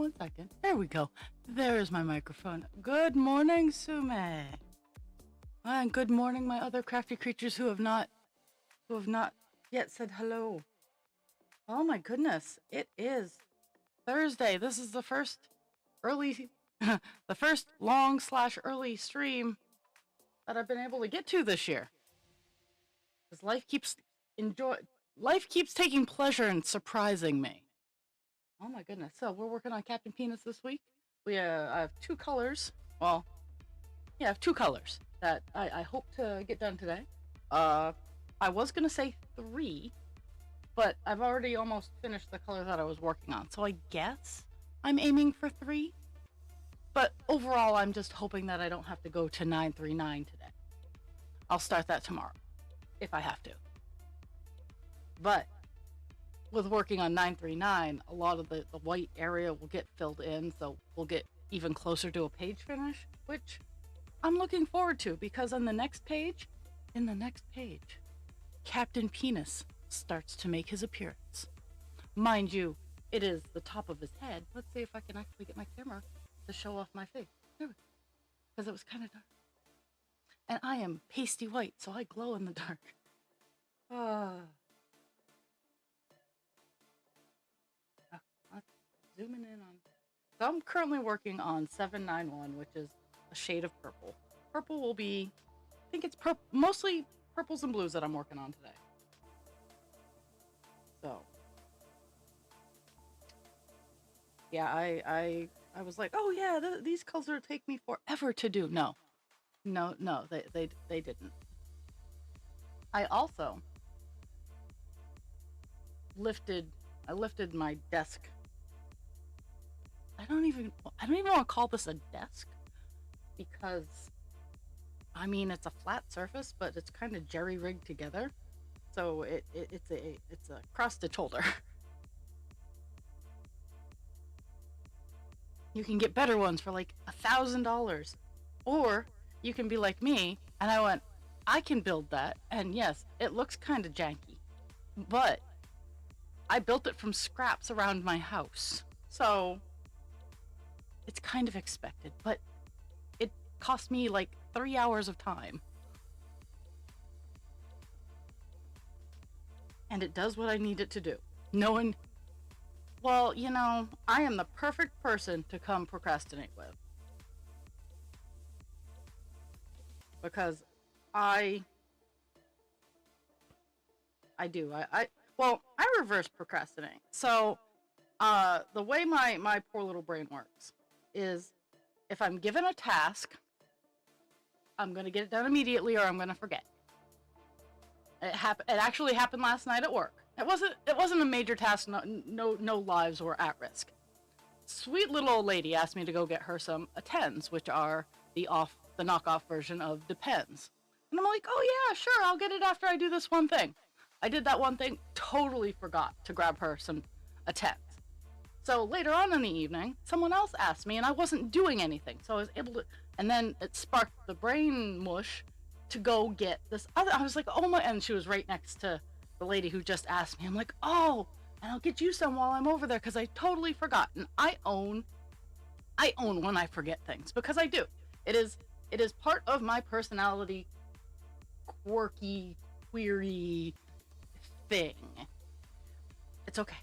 1 second. There we go. There's my microphone. Good morning, Sume. And good morning, my other crafty creatures who have not yet said hello. Oh my goodness. It is Thursday. This is the first early the first long/early stream that I've been able to get to this year. Because life keeps taking pleasure in surprising me. Oh my goodness. So we're working on Captain Penis this week. I have two colors. Well, yeah, I have two colors that I hope to get done today. I was gonna say 3, but I've already almost finished the color that I was working on. So I guess I'm aiming for 3. But overall, I'm just hoping that I don't have to go to 939 today. I'll start that tomorrow, if I have to. But with working on 939, a lot of the white area will get filled in, so we'll get even closer to a page finish, which I'm looking forward to, because in the next page, Captain Penis starts to make his appearance. Mind you, it is the top of his head. Let's see if I can actually get my camera to show off my face. Because it was kind of dark. And I am pasty white, so I glow in the dark. Zooming in on. So I'm currently working on 791, which is a shade of purple. Purple will be, I think it's mostly purples and blues that I'm working on today. So, yeah, I was like, oh yeah, these colors will take me forever to do. No, they didn't. I also lifted my desk. I don't even want to call this a desk, because I mean it's a flat surface, but it's kind of jerry-rigged together, so it's a cross-stitch holder. You can get better ones for like $1,000, or you can be like me, and I went, I can build that, and yes, it looks kind of janky, but I built it from scraps around my house, so it's kind of expected, but it cost me like 3 hours of time. And it does what I need it to do. Well, you know, I am the perfect person to come procrastinate with. Because I reverse procrastinate. So, the way my poor little brain works is, if I'm given a task, I'm gonna get it done immediately, or I'm gonna forget. It actually happened last night at work. It wasn't a major task. No lives were at risk. Sweet little old lady asked me to go get her some Attends, which are the knockoff version of Depends. And I'm like, oh yeah, sure, I'll get it after I do this one thing. I did that one thing, totally forgot to grab her some Attends. So later on in the evening, someone else asked me, and I wasn't doing anything. So I was able to, and then it sparked the brain mush to go get this other. I was like, oh my, and she was right next to the lady who just asked me. I'm like, oh, and I'll get you some while I'm over there, because I totally forgot. And I own when I forget things, because I do. It is part of my personality, quirky, query thing. It's okay.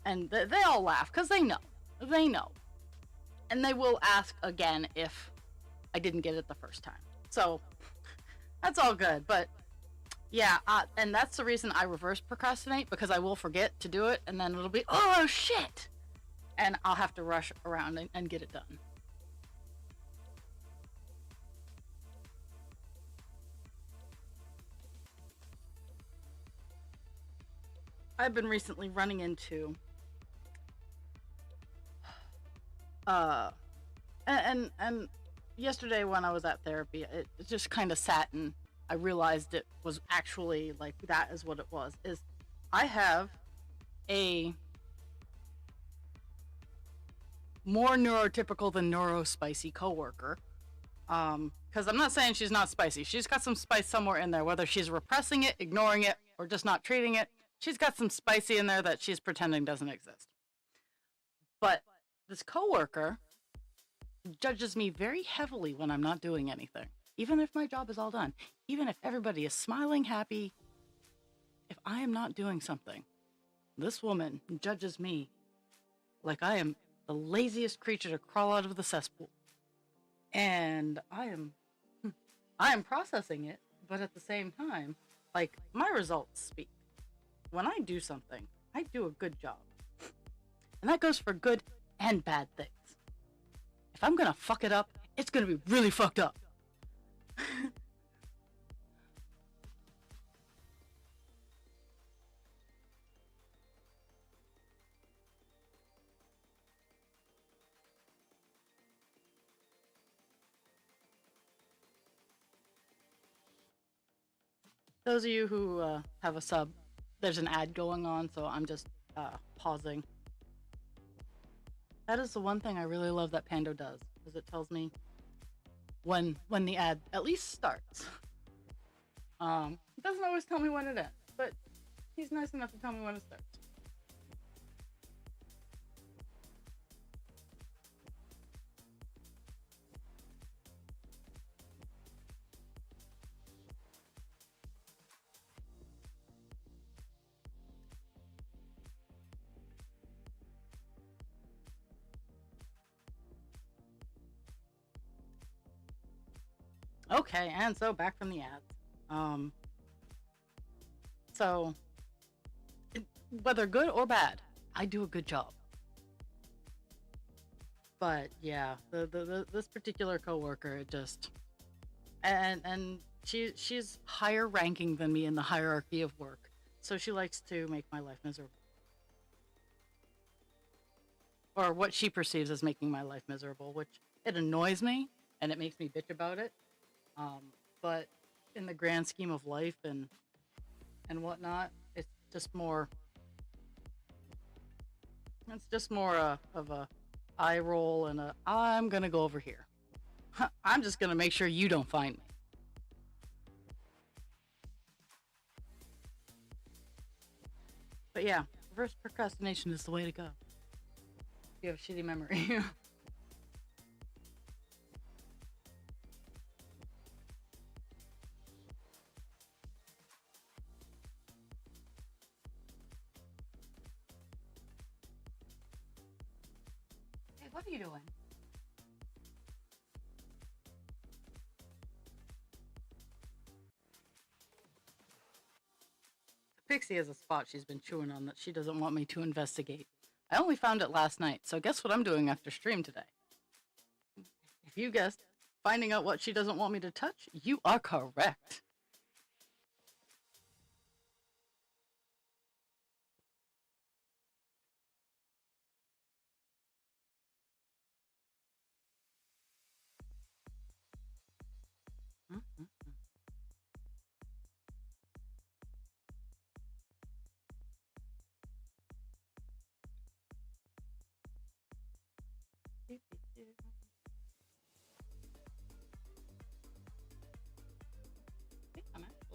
And they all laugh, because they know. And they will ask again if I didn't get it the first time. So, that's all good. But, yeah, and that's the reason I reverse procrastinate, because I will forget to do it, and then it'll be, oh, shit! And I'll have to rush around and get it done. I've been recently running into and yesterday when I was at therapy, it just kind of sat, and I realized it was actually like, that is what it was, is I have a more neurotypical than neurospicy coworker. Because I'm not saying she's not spicy. She's got some spice somewhere in there, whether she's repressing it, ignoring it, or just not treating it. She's got some spicy in there that she's pretending doesn't exist. But this coworker judges me very heavily when I'm not doing anything. Even if my job is all done, even if everybody is smiling, happy, if I am not doing something, this woman judges me like I am the laziest creature to crawl out of the cesspool. And I am processing it, but at the same time, like my results speak. When I do something, I do a good job. And that goes for good and bad things. If I'm gonna fuck it up, it's gonna be really fucked up. Those of you who have a sub, there's an ad going on, so I'm just pausing. That is the one thing I really love that Pando does, because it tells me when the ad at least starts. It doesn't always tell me when it ends, but he's nice enough to tell me when it starts. Okay, and so back from the ads. So whether good or bad, I do a good job. But yeah, the this particular coworker, it just and she's higher ranking than me in the hierarchy of work, so she likes to make my life miserable, or what she perceives as making my life miserable, which it annoys me and it makes me bitch about it. Um, but in the grand scheme of life and whatnot, it's just more of a eye roll and a I'm gonna go over here. I'm just gonna make sure you don't find me. But yeah, reverse procrastination is the way to go. You have a shitty memory. Hey, what are you doing? Pixie has a spot she's been chewing on that she doesn't want me to investigate. I only found it last night, so guess what I'm doing after stream today? If you guessed finding out what she doesn't want me to touch, you are correct. Mm-hmm.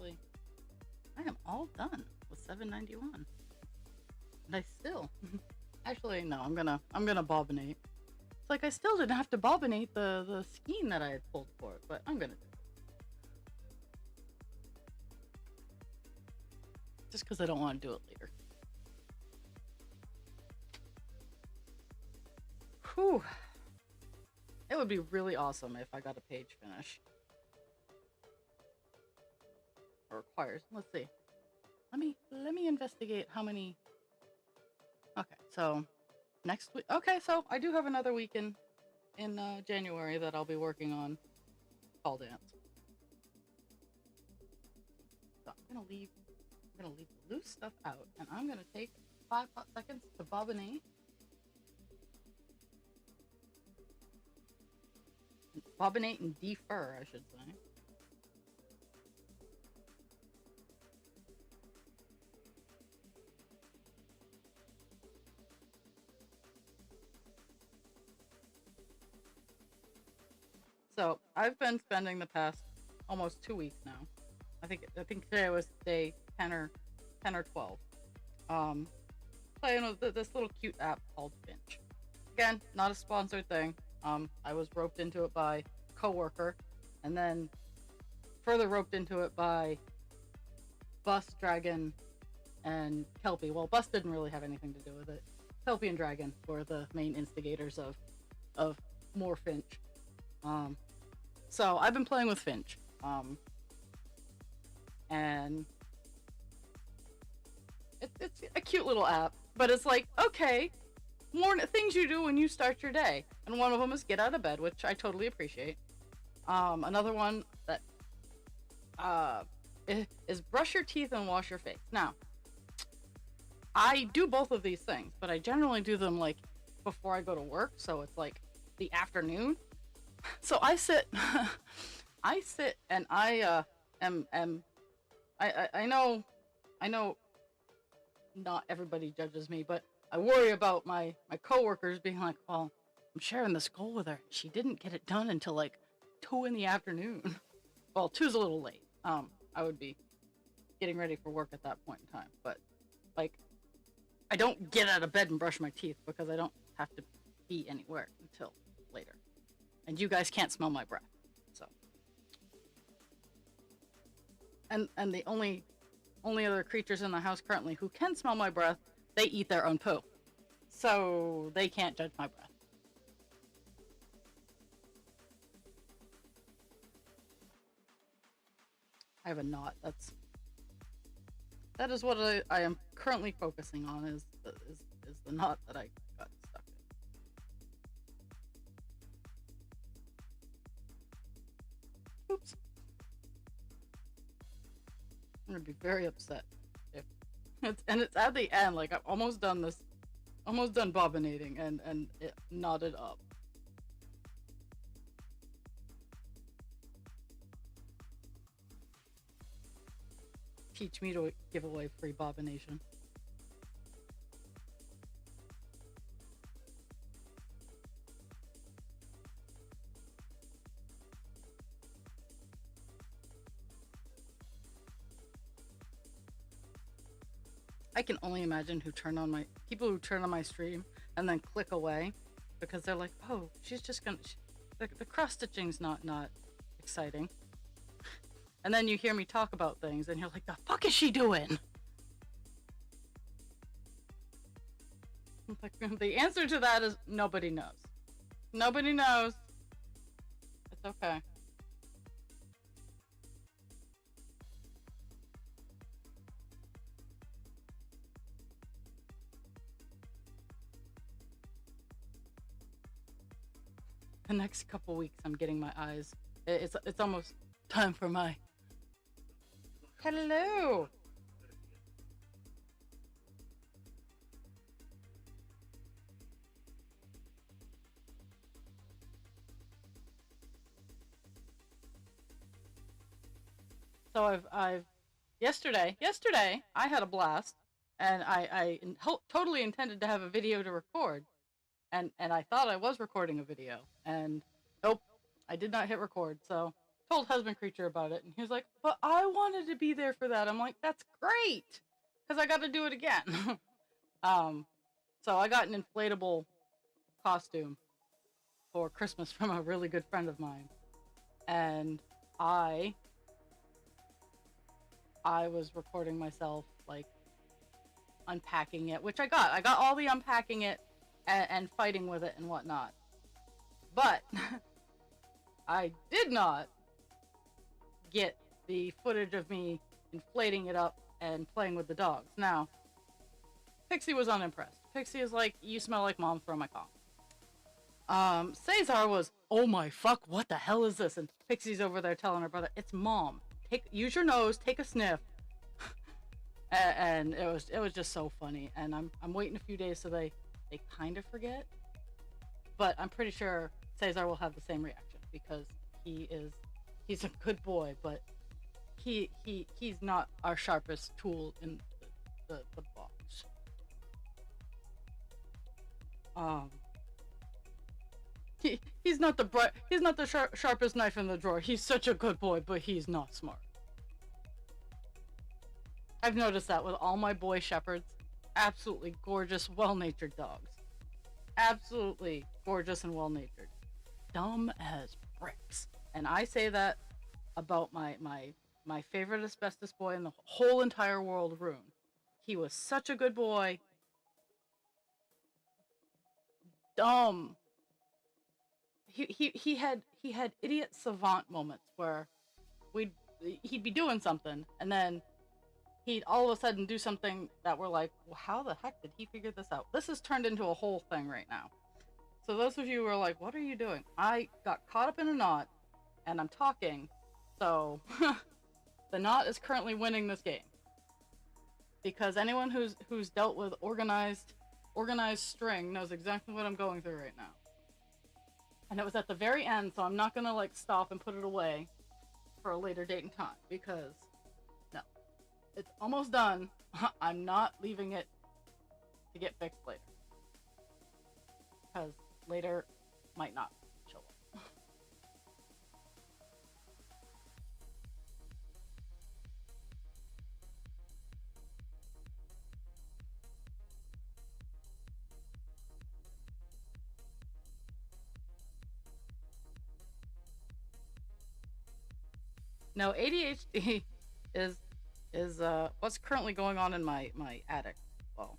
I think I am all done with 791. And I still, actually, no, I'm gonna bobbinate. It's like I still didn't have to bobbinate the skein that I had pulled for it, but I'm gonna do it. Just because I don't want to do it later. Whew. It would be really awesome if I got a page finish. Or requires. Let's see. Let me investigate how many. Okay, so next week. Okay, so I do have another week in January that I'll be working on call dance. So I'm gonna leave the loose stuff out, and I'm gonna take 5 seconds to bobbinate. Bobbinate and defer, I should say. So I've been spending the past almost 2 weeks now. I think today was day 10 or 12. Playing with this little cute app called Finch. again, not a sponsored thing. I was roped into it by a coworker, and then further roped into it by Bus, Dragon, and Kelpie. Well, Bus didn't really have anything to do with it. Kelpie and Dragon were the main instigators of more Finch. So I've been playing with Finch. And it's a cute little app, but it's like, okay, more things you do when you start your day, and one of them is get out of bed, which I totally appreciate. Another one that is brush your teeth and wash your face. Now, I do both of these things, but I generally do them like before I go to work, so it's like the afternoon. So I sit, and I know not everybody judges me, but I worry about my coworkers being like, well, I'm sharing this goal with her. She didn't get it done until like 2 in the afternoon. Well, 2's a little late. I would be getting ready for work at that point in time, but like, I don't get out of bed and brush my teeth because I don't have to be anywhere until later. And you guys can't smell my breath, so. And the only other creatures in the house currently who can smell my breath, they eat their own poo. So they can't judge my breath. I have a knot. That is what I am currently focusing on is the knot that I got stuck in. Oops. I'm gonna be very upset if it's at the end. Like I'm almost done bobbinating and it knotted up. Teach me to give away free bobbination. I can only imagine people who turn on my stream and then click away because they're like, oh, she's just gonna, the cross stitching's not exciting. And then you hear me talk about things and you're like, the fuck is she doing? The answer to that is nobody knows. Nobody knows. It's okay. The next couple weeks I'm getting my eyes. It's almost time for my... Hello! So yesterday I had a blast, and I totally intended to have a video to record, and I thought I was recording a video, and nope, I did not hit record. So told husband creature about it, and he was like, but I wanted to be there for that. I'm like, that's great, because I got to do it again. So I got an inflatable costume for Christmas from a really good friend of mine, and I was recording myself like unpacking it, which I got all the unpacking it and fighting with it and whatnot, but I did not get the footage of me inflating it up and playing with the dogs. Now, Pixie was unimpressed. Pixie is like, you smell like mom, throw my cock. Cesar was, oh my fuck, what the hell is this? And Pixie's over there telling her brother, it's mom. Use your nose, take a sniff. And it was just so funny. And I'm waiting a few days so they kind of forget. But I'm pretty sure Cesar will have the same reaction because he's a good boy, but he's not our sharpest tool in the box. He's not the sharpest knife in the drawer. He's such a good boy, but he's not smart. I've noticed that with all my boy shepherds. Absolutely gorgeous, well-natured dogs. absolutely gorgeous and well natured. Dumb as bricks. And I say that about my favorite asbestos boy in the whole entire world, Rune. He was such a good boy. Dumb. He had idiot savant moments where we'd he'd be doing something and then he'd all of a sudden do something that we're like, well, how the heck did he figure this out? This has turned into a whole thing right now. So those of you who are like, what are you doing? I got caught up in a knot and I'm talking. So the knot is currently winning this game. Because anyone who's dealt with organized string knows exactly what I'm going through right now. And it was at the very end, so I'm not gonna like stop and put it away for a later date and time because no. It's almost done. I'm not leaving it to get fixed later. Because later might not show up. No, ADHD is what's currently going on in my attic. Well,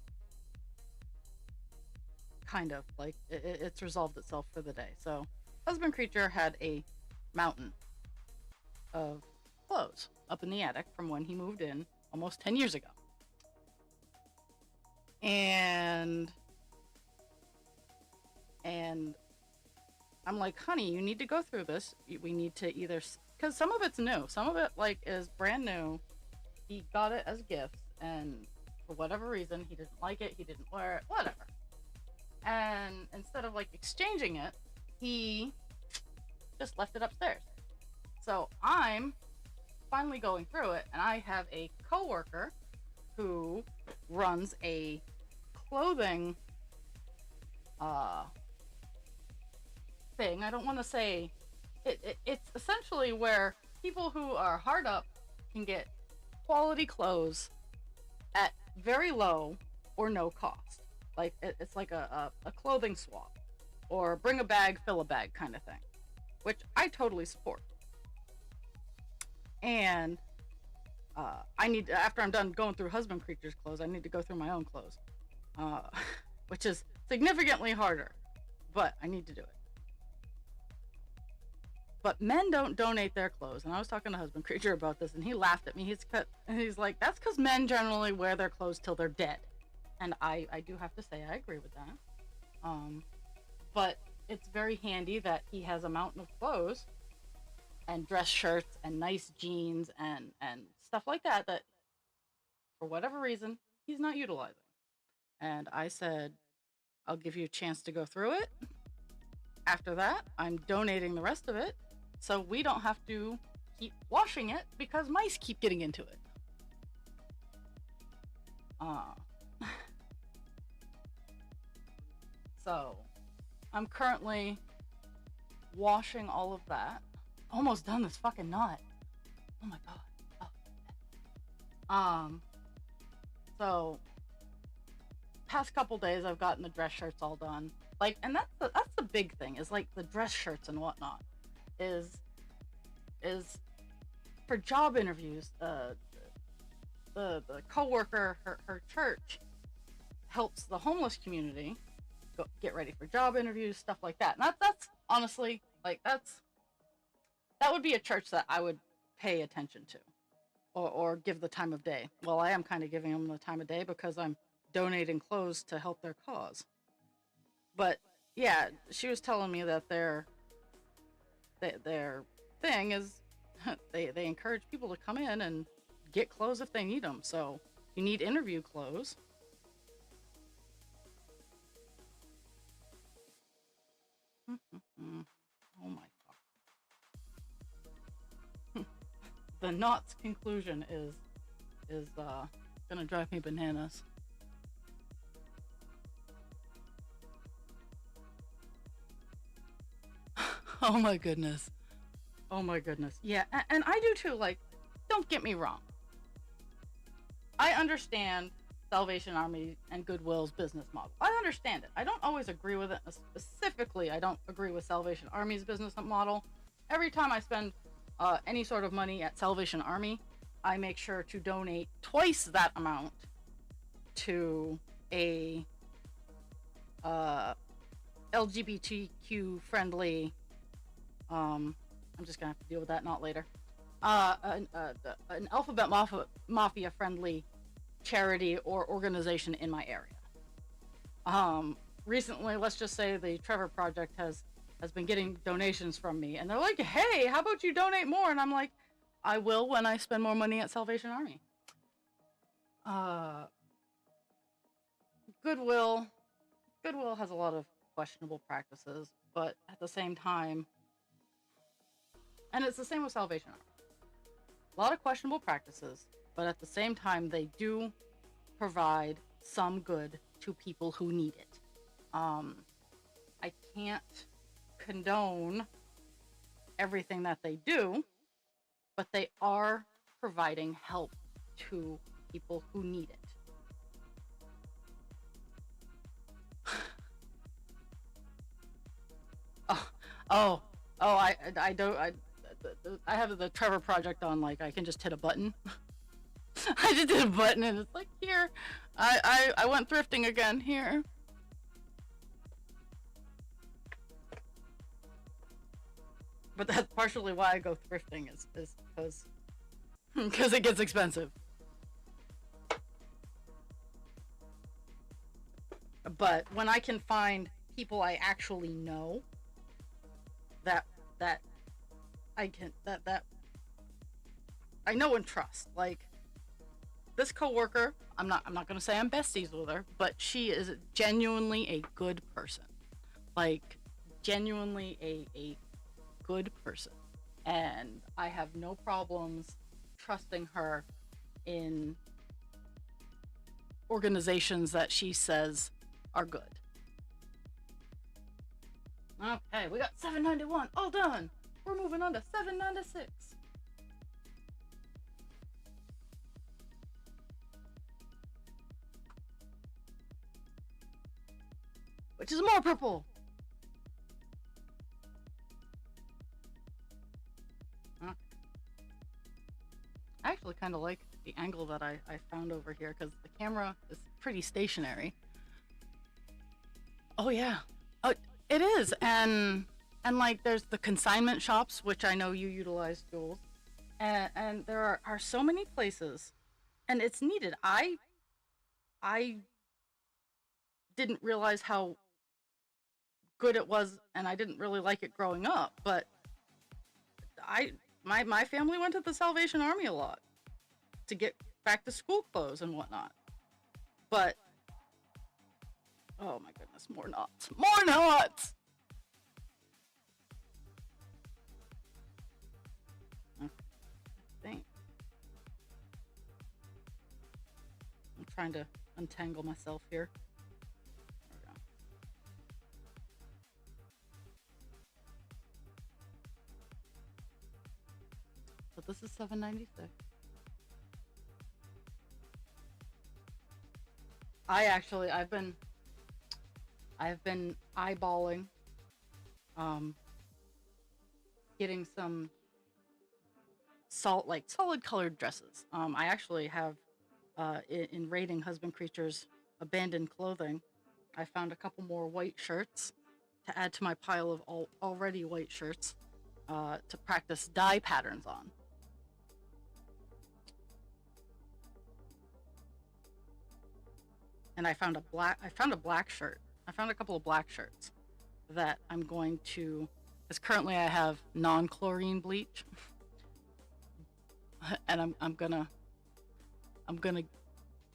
kind of like it's resolved itself for the day. So, husband creature had a mountain of clothes up in the attic from when he moved in almost 10 years ago. And I'm like, honey, you need to go through this. We need to either, because some of it's new, some of it like is brand new. He got it as gifts, and for whatever reason, he didn't like it. He didn't wear it. Whatever. And instead of like exchanging it, he just left it upstairs. So I'm finally going through it, and I have a coworker who runs a clothing thing. I don't want to say it's essentially where people who are hard up can get quality clothes at very low or no cost. Like it's like a clothing swap or bring a bag, fill a bag kind of thing, which I totally support. And I need to, after I'm done going through husband creature's clothes, I need to go through my own clothes, uh, which is significantly harder, but I need to do it. But men don't donate their clothes, and I was talking to husband creature about this, and he laughed at me. He's like, that's because men generally wear their clothes till they're dead, and I do have to say I agree with that. But it's very handy that he has a mountain of clothes and dress shirts and nice jeans and stuff like that for whatever reason he's not utilizing. And I said, I'll give you a chance to go through it. After that, I'm donating the rest of it so we don't have to keep washing it because mice keep getting into it. So I'm currently washing all of that. Almost done this fucking knot. Oh my god. Oh. So past couple days I've gotten the dress shirts all done. Like, and that's the big thing is like the dress shirts and whatnot is for job interviews. The coworker, her church helps the homeless community get ready for job interviews, stuff like that. And that's honestly like that would be a church that I would pay attention to, or give the time of day. Well, I am kind of giving them the time of day because I'm donating clothes to help their cause. But yeah, she was telling me that their thing is they encourage people to come in and get clothes if they need them. So you need interview clothes. Oh my god. The knot's conclusion is gonna drive me bananas. Oh my goodness. Oh my goodness. Yeah, and I do too. Like, don't get me wrong. I understand Salvation Army and Goodwill's business model. I understand it. I don't always agree with it. Specifically, I don't agree with Salvation Army's business model. Every time I spend any sort of money at Salvation Army, I make sure to donate twice that amount to a LGBTQ friendly. I'm just gonna have to deal with that, not later. An Alphabet Mafia friendly charity or organization in my area. Recently, let's just say the Trevor Project has been getting donations from me, and they're like, "Hey, how about you donate more?" And I'm like, "I will when I spend more money at Salvation Army." Goodwill has a lot of questionable practices, but at the same time, and it's the same with Salvation Army. A lot of questionable practices, but at the same time, they do provide some good to people who need it. I can't condone everything that they do, but they are providing help to people who need it. I have the Trevor Project on, like, I can just hit a button. I just did a button and it's like, here, I went thrifting again, here. But that's partially why I go thrifting, is because it gets expensive. But when I can find people I actually know that I know and trust, like this coworker, I'm not gonna say I'm besties with her, but she is genuinely a good person, like genuinely a good person, and I have no problems trusting her in organizations that she says are good. Okay, we got 791 all done. We're moving on to 796. Which is more purple. Okay. I actually kind of like the angle that I found over here, because the camera is pretty stationary. Oh yeah, oh, it is, and like there's the consignment shops, which I know you utilize, Jules, and there are so many places, and it's needed. I didn't realize how good it was, and I didn't really like it growing up, but my family went to the Salvation Army a lot to get back to school clothes and whatnot. But oh my goodness, more knots. More knots! Okay, I think I'm trying to untangle myself here. There we go. So this is 796. I've been eyeballing getting some solid colored dresses. I actually have in raiding husband creatures abandoned clothing, I found a couple more white shirts to add to my pile of already white shirts to practice dye patterns on. And I found a black shirt. I found a couple of black shirts that I'm going to, because currently I have non-chlorine bleach, and I'm gonna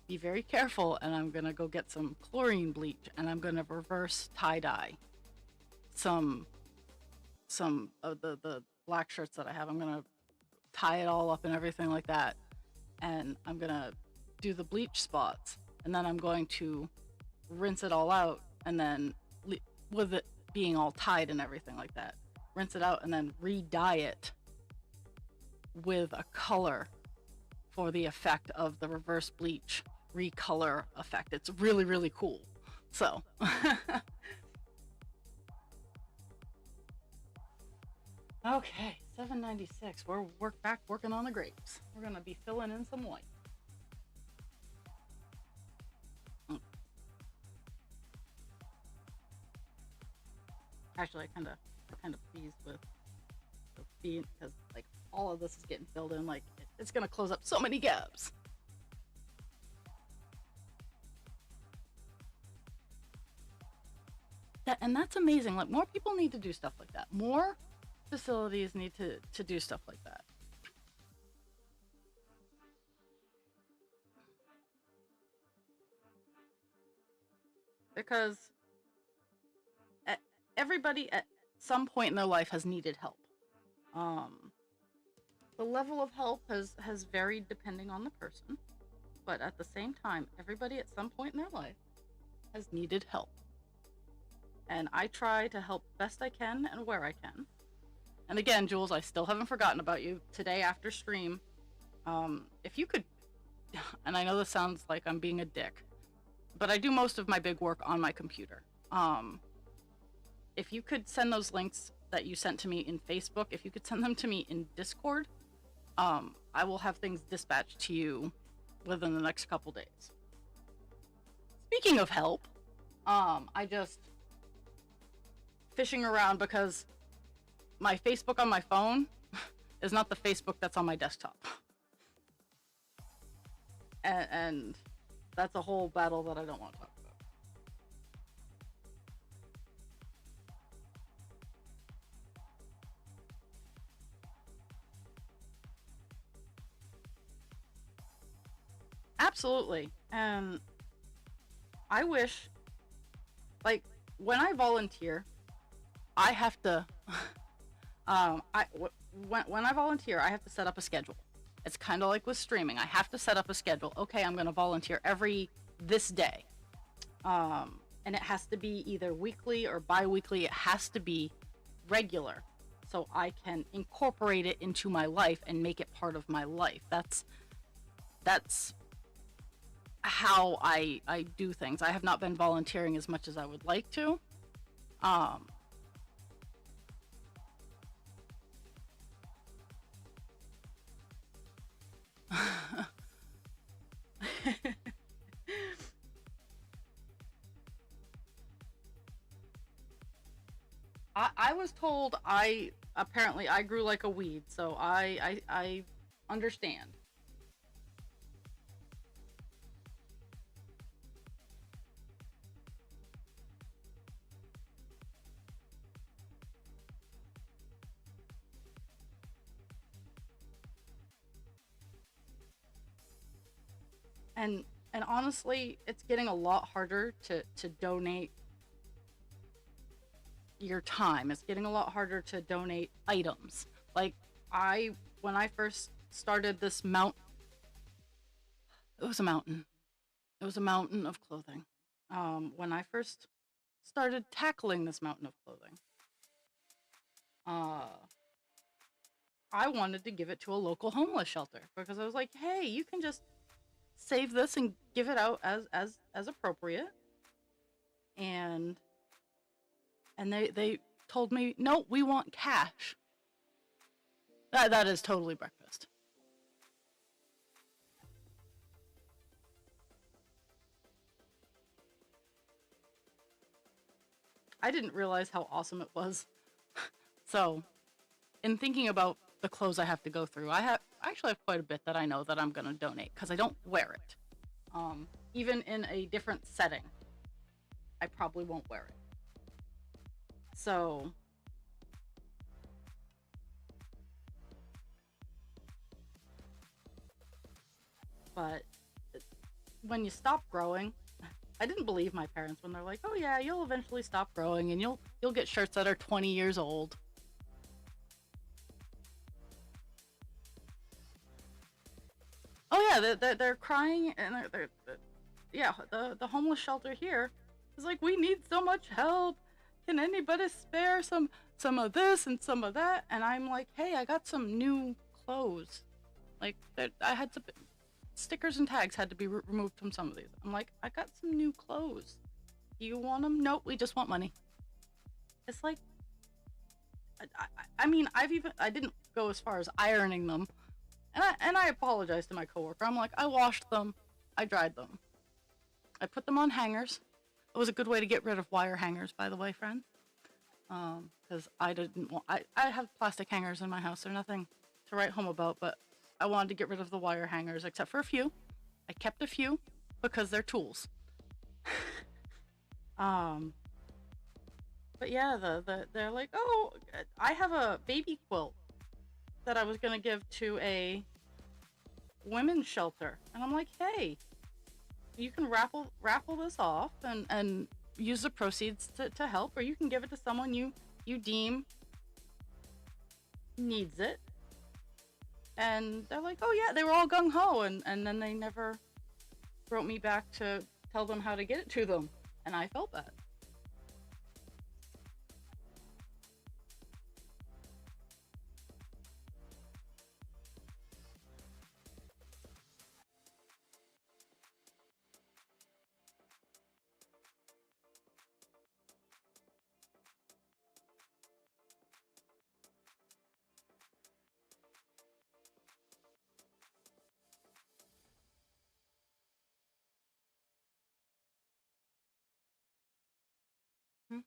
be very careful, and I'm gonna go get some chlorine bleach, and I'm gonna reverse tie-dye some of the black shirts that I have. I'm gonna tie it all up and everything like that, and I'm gonna do the bleach spots, and then I'm going to rinse it all out, and then with it being all tied and everything like that, rinse it out and then re-dye it with a color for the effect of the reverse bleach recolor effect. It's really, really cool. So okay, 796. We're back working on the grapes. We're gonna be filling in some white. Actually, I kind of pleased with being, because like all of this is getting filled in. Like it's gonna close up so many gaps. And that's amazing. Like more people need to do stuff like that. More facilities need to do stuff like that. Because everybody at some point in their life has needed help. The level of help has varied depending on the person, but at the same time, everybody at some point in their life has needed help. And I try to help best I can and where I can. And again, Jules, I still haven't forgotten about you. Today after stream, if you could, and I know this sounds like I'm being a dick, but I do most of my big work on my computer. If you could send those links that you sent to me in Facebook, if you could send them to me in Discord, I will have things dispatched to you within the next couple days. Speaking of help, I just fishing around because my Facebook on my phone is not the Facebook that's on my desktop. And that's a whole battle that I don't want to talk about. Absolutely. And I wish, like, when I volunteer, I have to, when I volunteer, I have to set up a schedule. It's kind of like with streaming. I have to set up a schedule. Okay, I'm going to volunteer this day. And it has to be either weekly or bi-weekly. It has to be regular so I can incorporate it into my life and make it part of my life. That's how I do things. I have not been volunteering as much as I would like to. I was told apparently I grew like a weed, so I understand. And honestly, it's getting a lot harder to donate your time. It's getting a lot harder to donate items. Like when I first started this it was a mountain. It was a mountain of clothing. When I first started tackling this mountain of clothing, I wanted to give it to a local homeless shelter because I was like, hey, you can just save this and give it out as appropriate. And they told me, no, we want cash. That is totally breakfast. I didn't realize how awesome it was. So, in thinking about the clothes I have to go through, I actually have quite a bit that I know that I'm gonna donate because I don't wear it. Even in a different setting, I probably won't wear it. So, but when you stop growing, I didn't believe my parents when they're like, "Oh yeah, you'll eventually stop growing and you'll get shirts that are 20 years old." Oh yeah, they're crying and yeah, the homeless shelter here is like, "We need so much help. Can anybody spare some of this and some of that?" And I'm like, "Hey, I got some new clothes. Like I had to stickers and tags had to be removed from some of these. I'm like, I got some new clothes. Do you want them? Nope, we just want money. It's like, I mean, I didn't go as far as ironing them, and I apologized to my coworker. I'm like, I washed them, I dried them, I put them on hangers. It was a good way to get rid of wire hangers, by the way, friends. Because I didn't want, I have plastic hangers in my house. They're nothing to write home about, but I wanted to get rid of the wire hangers, except for a few. I kept a few because they're tools. um, but yeah, they're like, oh, I have a baby quilt that I was gonna give to a women's shelter, and I'm like, hey, you can raffle this off and use the proceeds to help, or you can give it to someone you deem needs it. And they're like, oh yeah, they were all gung-ho, and then they never wrote me back to tell them how to get it to them, and I felt bad. Hmm.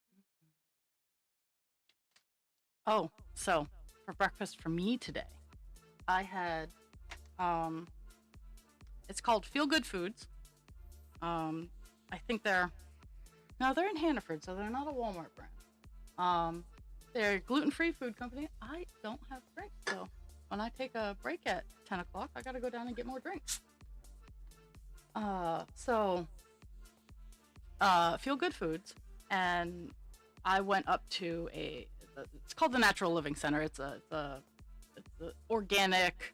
Oh, so for breakfast for me today, I had um it's called Feel Good Foods. um I think they're in Hannaford, so they're not a Walmart brand. um they're a gluten-free food company. I don't have drinks, so when I take a break at 10 o'clock, I gotta go down and get more drinks. So Feel Good Foods, and I went up to it's called the Natural Living Center. It's a organic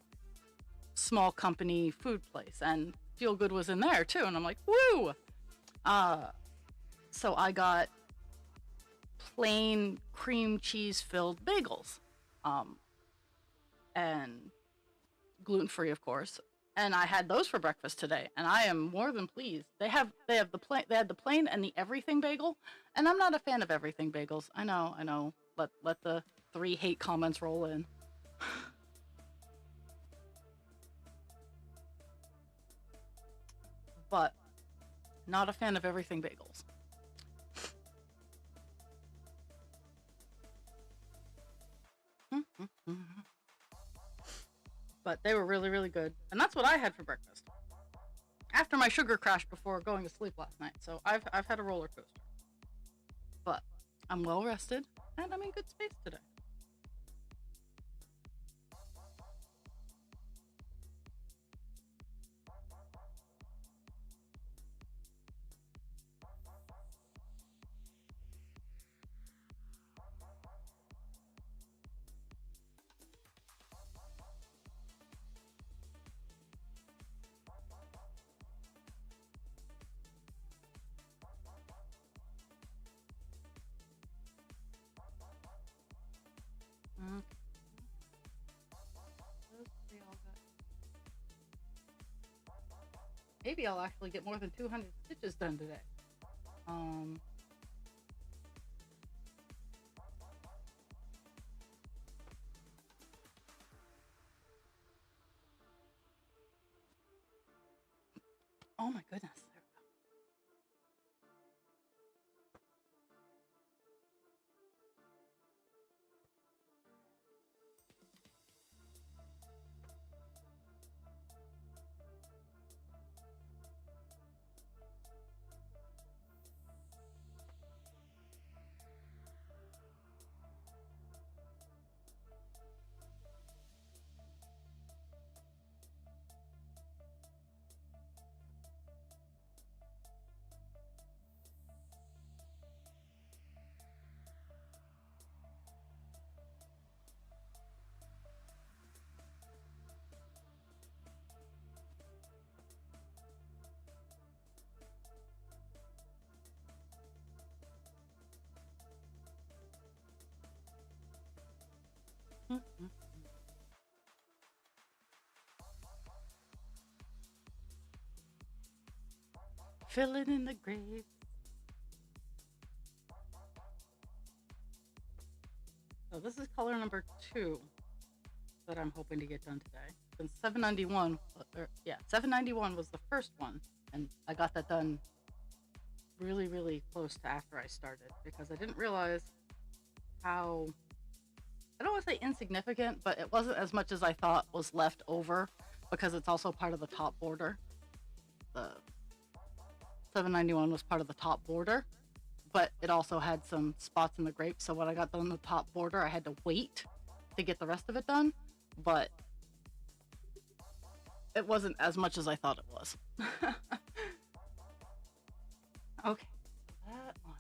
small company food place, and Feel Good was in there too, and I'm like, woo! Uh, so I got plain cream cheese filled bagels, um, and gluten free, of course. And I had those for breakfast today, and I am more than pleased. They had the plain and the everything bagel, and I'm not a fan of everything bagels. I know. Let the 3 hate comments roll in. But not a fan of everything bagels. But they were really, really good, and that's what I had for breakfast after my sugar crash before going to sleep last night. So I've had a roller coaster, but I'm well rested and I'm in good space today. Mm. Maybe I'll actually get more than 200 stitches done today. Um, oh my goodness. Mm-hmm. Filling in the grave. So this is color number 2 that I'm hoping to get done today. Since 791, 791 was the first one, and I got that done really, really close to after I started because I didn't realize how, I don't want to say insignificant, but it wasn't as much as I thought was left over because it's also part of the top border. The 791 was part of the top border, but it also had some spots in the grape. So when I got done the top border, I had to wait to get the rest of it done, but it wasn't as much as I thought it was. Okay, that one.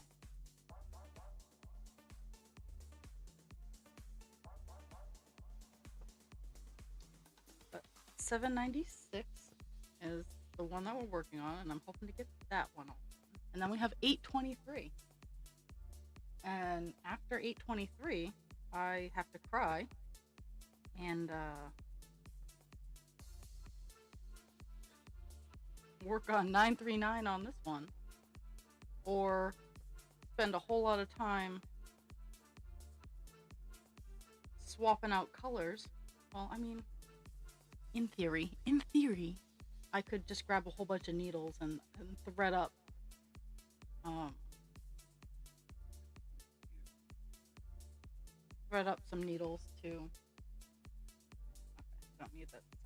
But 796 is the one that we're working on, and I'm hoping to get that one on. And then we have 823. And after 823, I have to cry and work on 939 on this one, or spend a whole lot of time swapping out colors. Well, I mean, in theory, I could just grab a whole bunch of needles and thread up some needles to. Okay, don't need that second.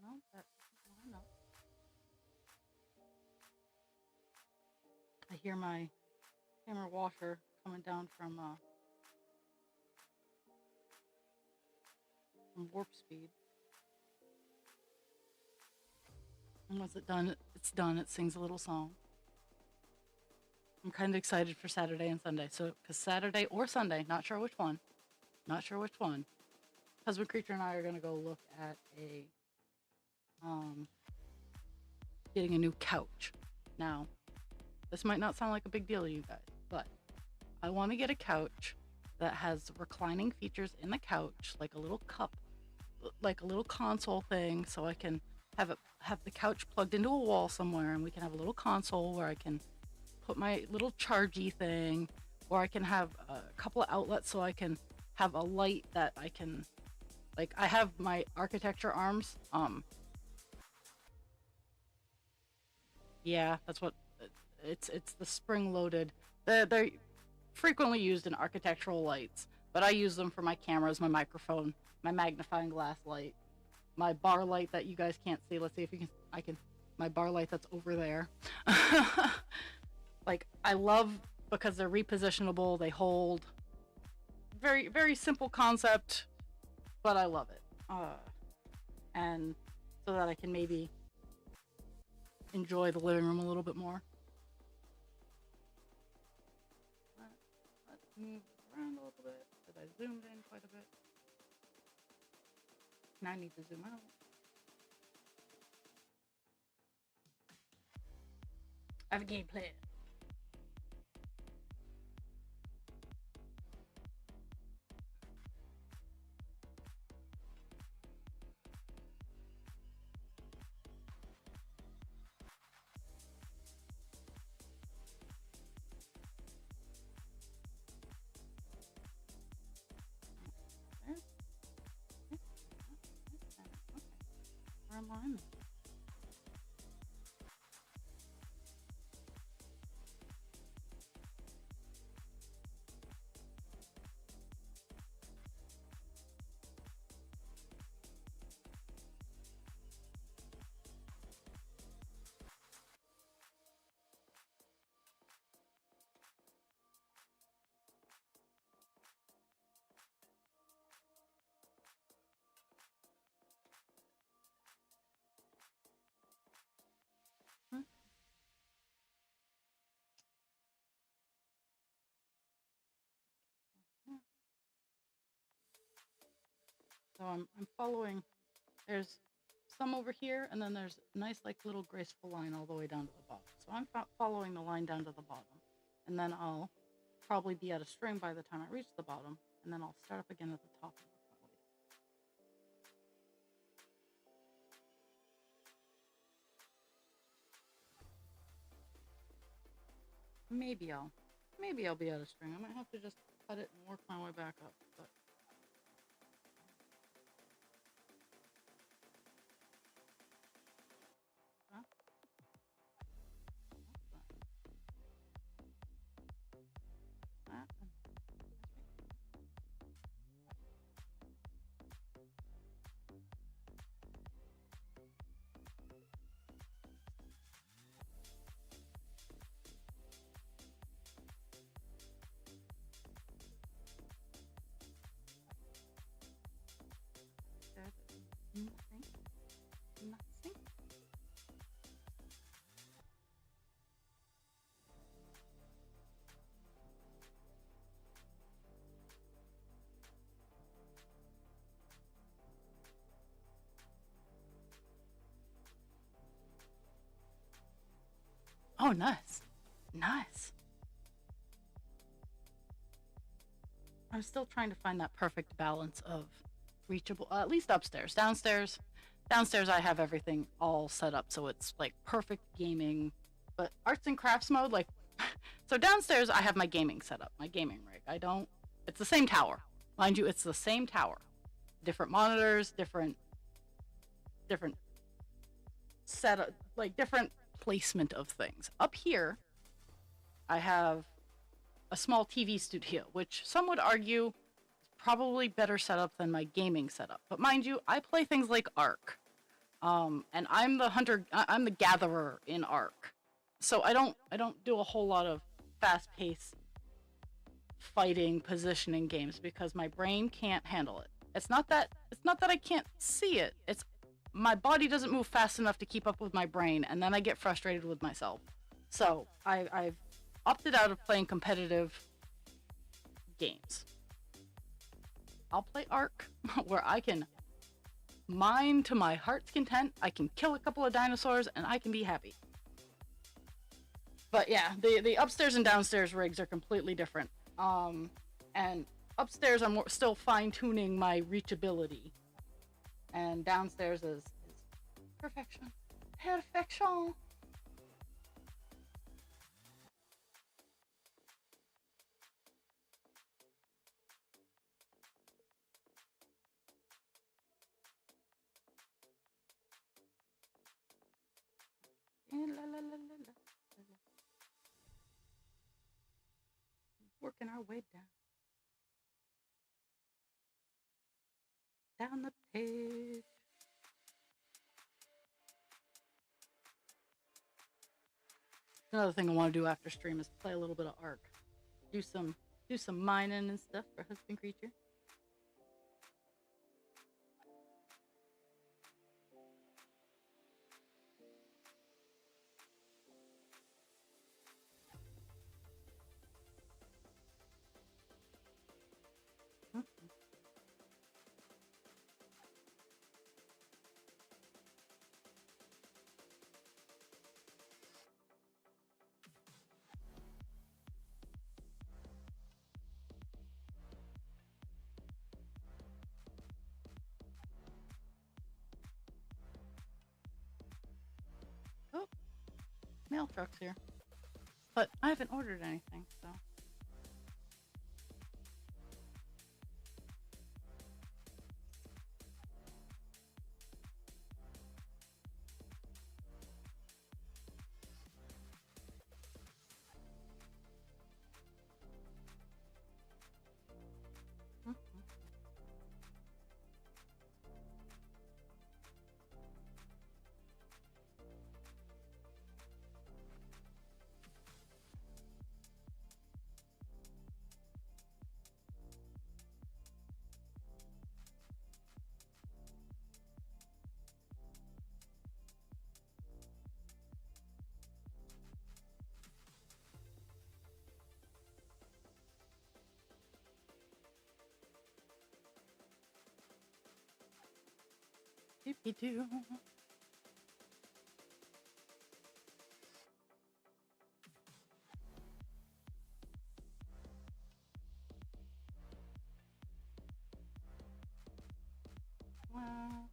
No, that doesn't line up. I hear my hammer washer coming down from warp speed. And once it's done. It sings a little song. I'm kind of excited for Saturday and Sunday. So, because Saturday or Sunday, not sure which one. Husband Creature and I are gonna go look at getting a new couch. Now, this might not sound like a big deal to you guys, but I want to get a couch that has reclining features in the couch, like a little cup, like a little console thing, so I can have the couch plugged into a wall somewhere, and we can have a little console where I can put my little chargy thing, or I can have a couple of outlets so I can have a light that I can, like, I have my architecture arms. Yeah, that's what it's the spring loaded. They're frequently used in architectural lights, but I use them for my cameras, my microphone, my magnifying glass light, my bar light that you guys can't see. Let's see if I can my bar light that's over there. Like, I love, because they're repositionable, they hold. Very, very simple concept, but I love it. And so that I can maybe enjoy the living room a little bit more. Let's move around a little bit, because I zoomed in quite a bit. Now I need to zoom out. I have a game plan. Where am I? So I'm following. There's some over here, and then there's a nice like little graceful line all the way down to the bottom. So I'm following the line down to the bottom, and then I'll probably be at a string by the time I reach the bottom, and then I'll start up again at the top and work my way down. Maybe I'll be at a string. I might have to just cut it and work my way back up, but. Nothing. Oh, nice. Nice. I'm still trying to find that perfect balance of reachable, at least upstairs. Downstairs, I have everything all set up so it's like perfect gaming. But arts and crafts mode, like, so downstairs I have my gaming setup, my gaming rig. It's the same tower. Mind you, it's the same tower. Different monitors, different setup, like different placement of things. Up here, I have a small TV studio, which some would argue is probably better set up than my gaming setup. But mind you, I play things like Ark. And I'm the hunter, I'm the gatherer in Ark. So I don't do a whole lot of fast-paced fighting positioning games because my brain can't handle it. It's not that I can't see it. It's my body doesn't move fast enough to keep up with my brain, and then I get frustrated with myself. So I've opted out of playing competitive games. I'll play Ark, where I can mine to my heart's content. I can kill a couple of dinosaurs, and I can be happy. But yeah, the upstairs and downstairs rigs are completely different. And upstairs I'm still fine-tuning my reachability. And downstairs is perfection. Perfection! Working our way down the page. Another thing I want to do after stream is play a little bit of Ark. Do some mining and stuff for Husband Creature. Oh, mail truck's here. But I haven't ordered anything, so. Doopy-doo. Well,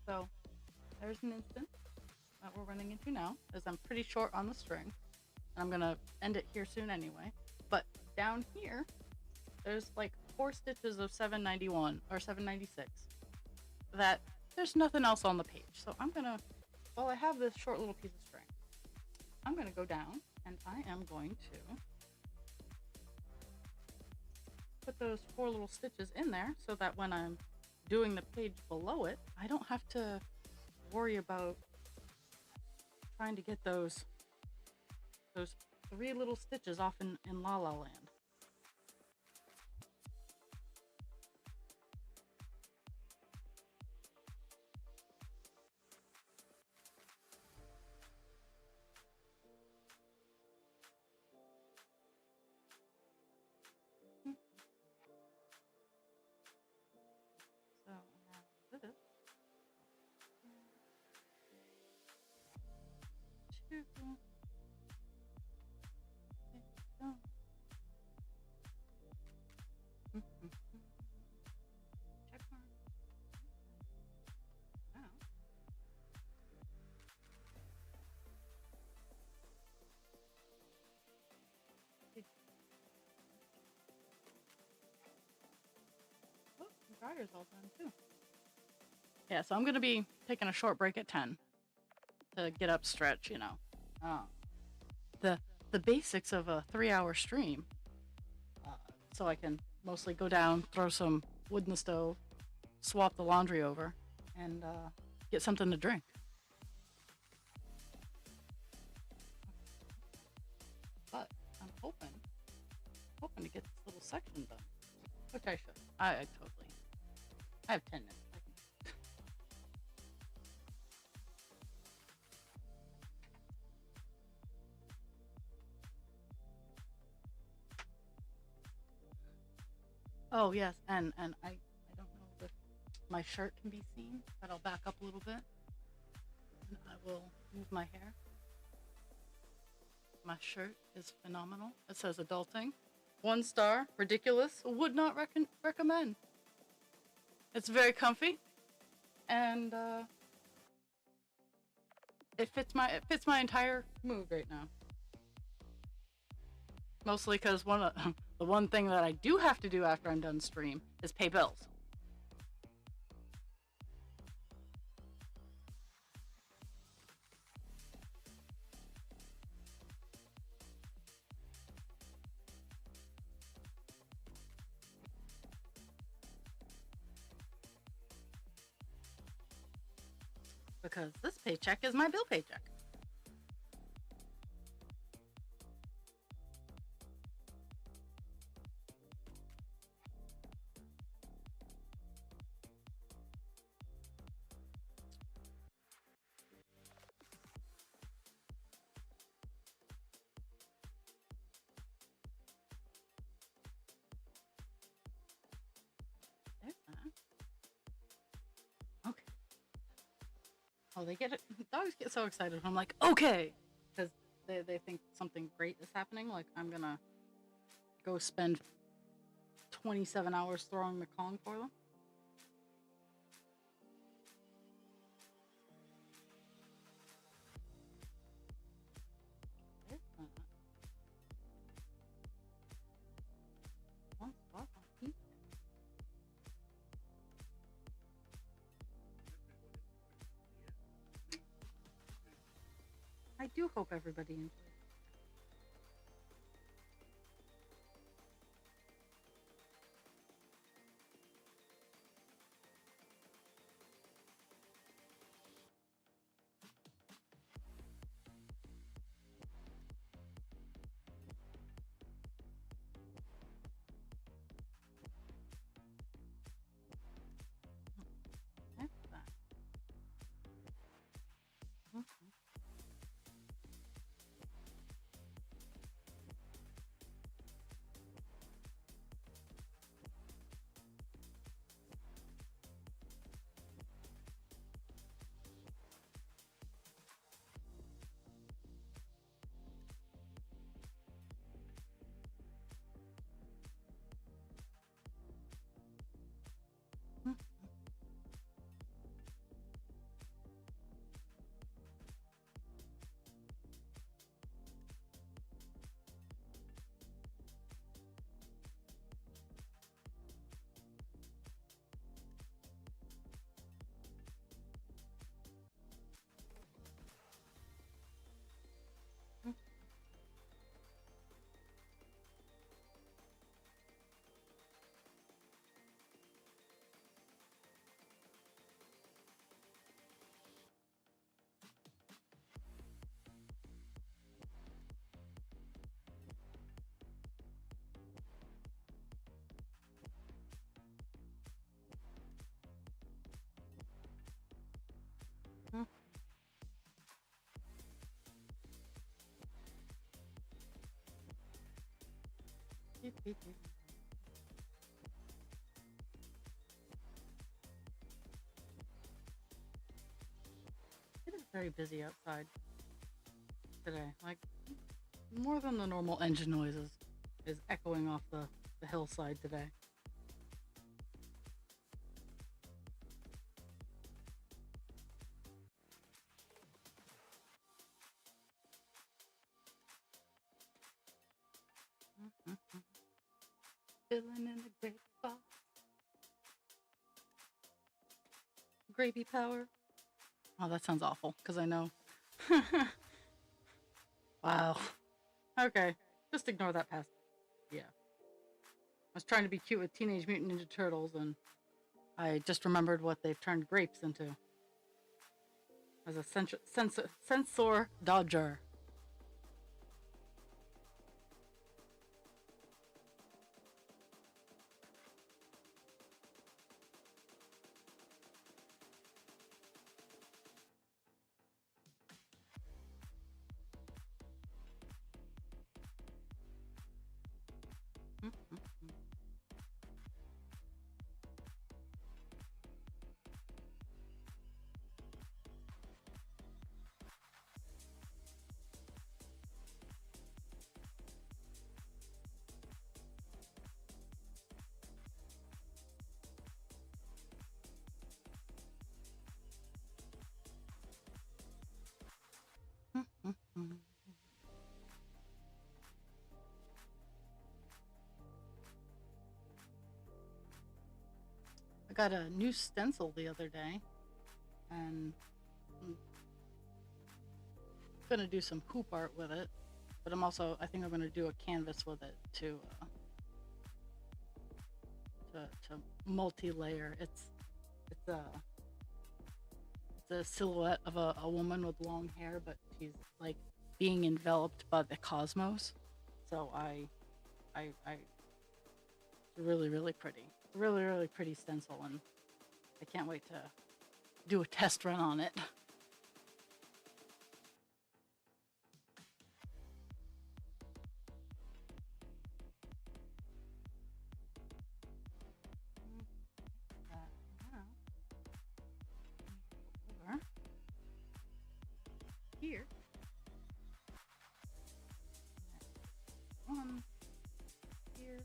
so there's an instance that we're running into now, as I'm pretty short on the string. I'm gonna end it here soon anyway. But down here, there's like 4 stitches of 791 or 796 that there's nothing else on the page. So I'm gonna, while I have this short little piece of string, I'm gonna go down and I am going to put those 4 little stitches in there so that when I'm doing the page below it, I don't have to worry about trying to get those 3 little stitches off in La La Land. So now this 2. Check mark. Now. Oh, the dryer's all done too. Yeah, so I'm gonna be taking a short break at 10 to get up, stretch, you know. The basics of a 3-hour stream. So I can mostly go down, throw some wood in the stove, swap the laundry over, and get something to drink. But I'm hoping to get this little section done, which I should. I totally. I have 10 minutes. Oh yes, and I don't know if my shirt can be seen, but I'll back up a little bit. And I will move my hair. My shirt is phenomenal. It says adulting. 1 star, ridiculous, would not recommend. It's very comfy, and it fits my entire mood right now. Mostly because the one thing that I do have to do after I'm done stream is pay bills. Because this paycheck is my bill paycheck. There's that. Okay. Oh, they get it. Dogs get so excited. I'm like, okay, because they think something great is happening. Like I'm gonna go spend 27 hours throwing the Kong for them. There's that. One spot on each. I do hope everybody enjoys. There's that. Mhm. Hmm. It is very busy outside today. Like more than the normal engine noises is echoing off the hillside today. Mhm. Filling in the great spot. Gravy power. Oh, that sounds awful because I know. Wow. Okay. Just ignore that past. Yeah. I was trying to be cute with Teenage Mutant Ninja Turtles and I just remembered what they've turned grapes into as a sensor dodger. I got a new stencil the other day, and I'm gonna do some hoop art with it. But I think I'm gonna do a canvas with it to multi-layer. It's a silhouette of a woman with long hair, but she's like being enveloped by the cosmos. So it's really pretty, really pretty stencil, and I can't wait to do a test run on it. Over here. One here.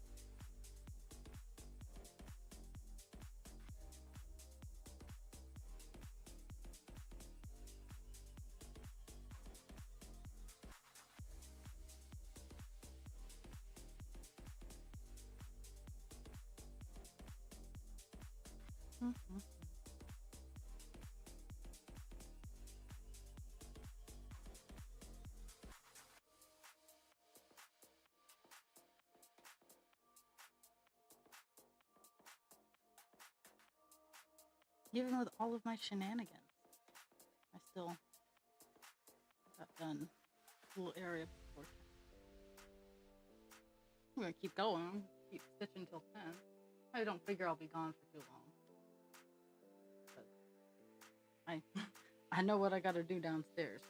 Mhm. Even with all of my shenanigans, I still got done a little area before. I'm gonna keep going, keep stitching till 10. I don't figure I'll be gone for too long. But I I know what I gotta do downstairs.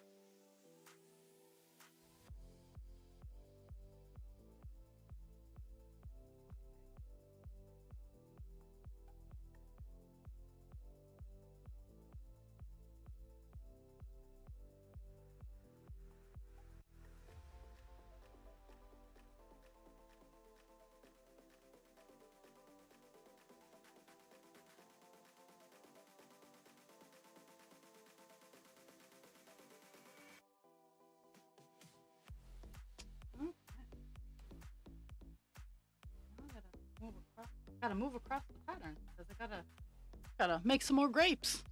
Okay. Now gotta move across the pattern because I gotta make some more grapes.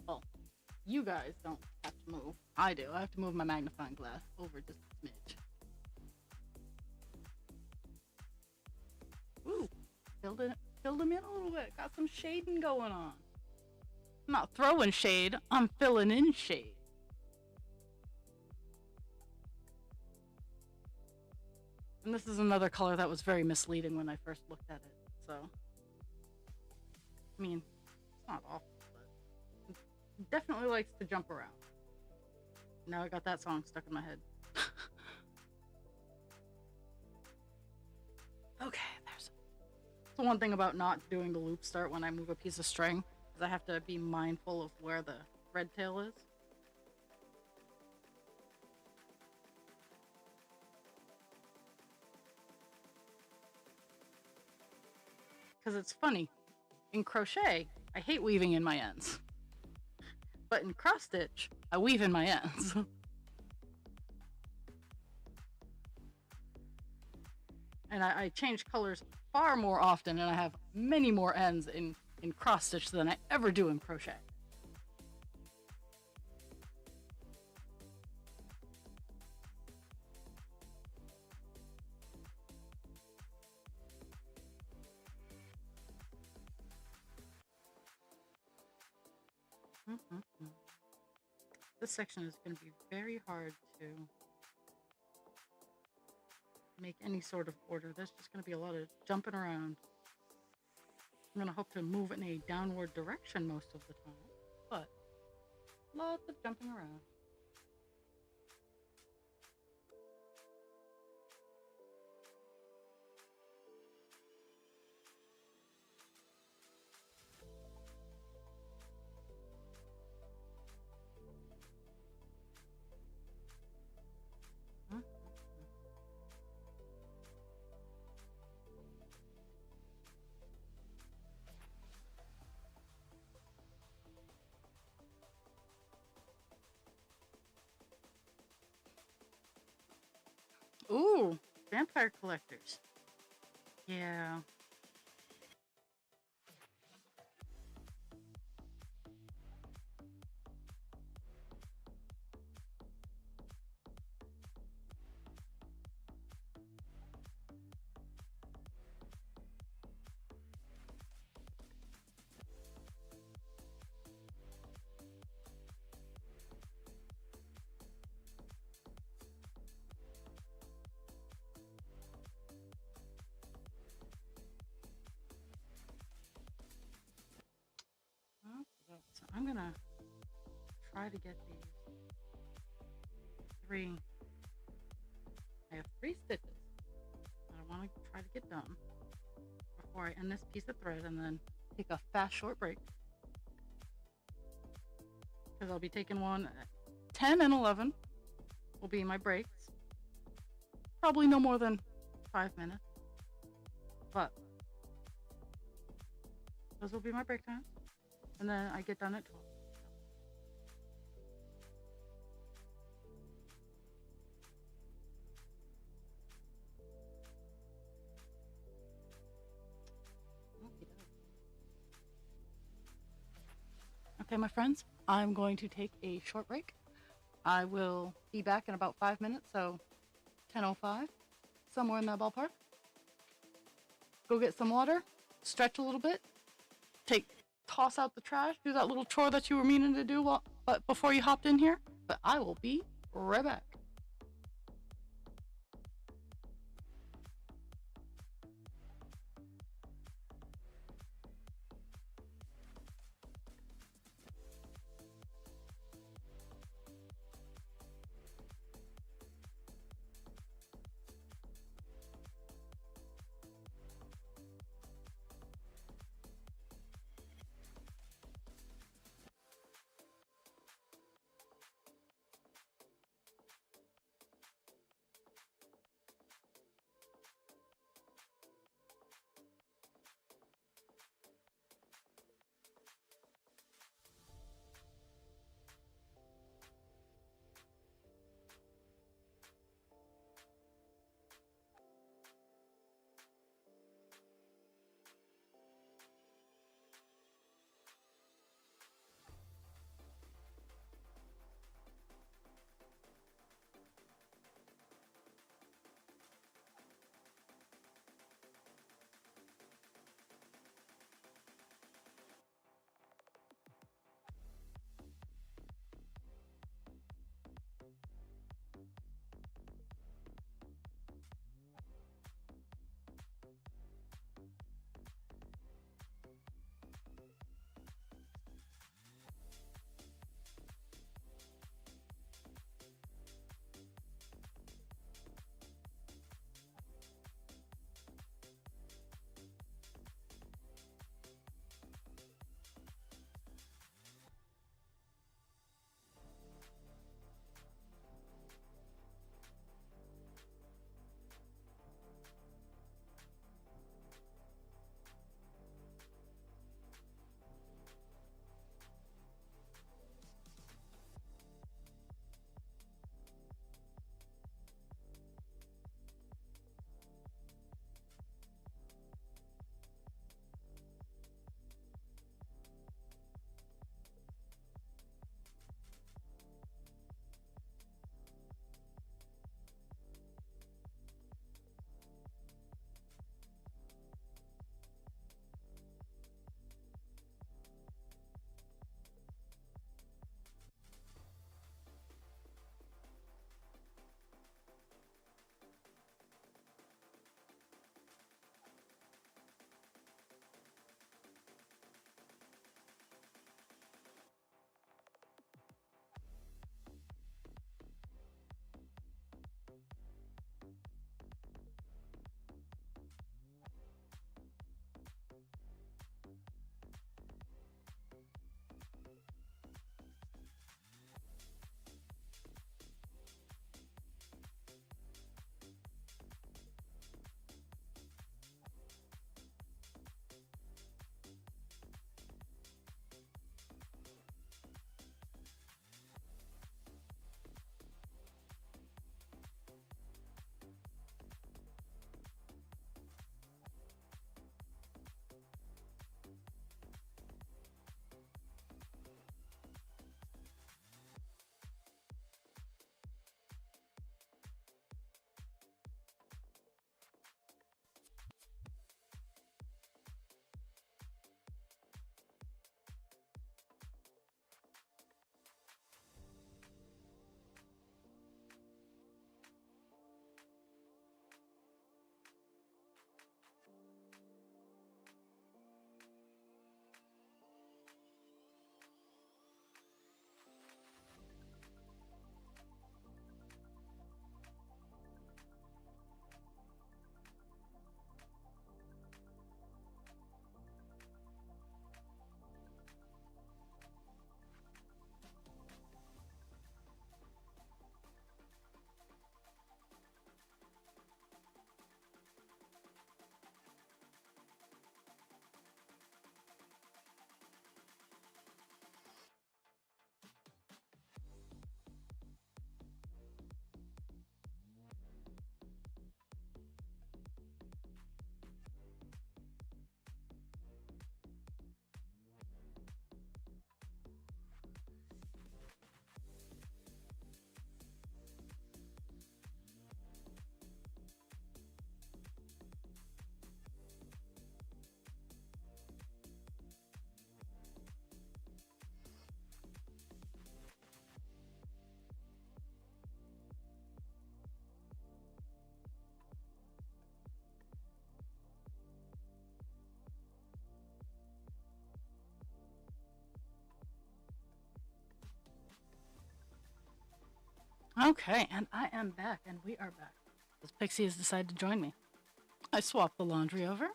Well, you guys don't have to move. I do. I have to move my magnifying glass over just a smidge. Ooh, filled them in a little bit. Got some shading going on. I'm not throwing shade. I'm filling in shade. And this is another color that was very misleading when I first looked at it. So, I mean, it's not awful, but it definitely likes to jump around. Now I got that song stuck in my head. Okay, there's the one thing about not doing the loop start when I move a piece of string is I have to be mindful of where the red tail is. Because it's funny, in crochet, I hate weaving in my ends. But in cross stitch, I weave in my ends. And I change colors far more often, and I have many more ends in cross stitch than I ever do in crochet. This section is going to be very hard to make any sort of order. There's just going to be a lot of jumping around. I'm going to hope to move in a downward direction most of the time, but lots of jumping around. Ooh, vampire collectors. Yeah. So I'm gonna try to get these three. I have 3 stitches that I want to try to get done before I end this piece of thread, and then take a fast short break, because I'll be taking one at 10 and 11 will be my breaks. Probably no more than 5 minutes, but those will be my break times, and then I get done at 12. Okay, my friends, I'm going to take a short break. I will be back in about 5 minutes, so 10:05, somewhere in that ballpark. Go get some water, stretch a little bit, toss out the trash, do that little chore that you were meaning to do but before you hopped in here. But I will be right back. Okay, and I am back, and we are back. Because Pixie has decided to join me. I swapped the laundry over.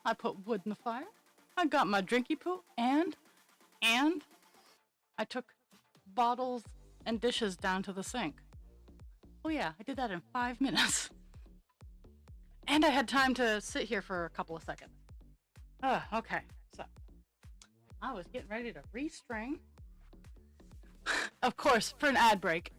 I put wood in the fire. I got my drinky poo, and I took bottles and dishes down to the sink. Oh yeah, I did that in 5 minutes. And I had time to sit here for a couple of seconds. Okay, so I was getting ready to restring. Of course, for an ad break.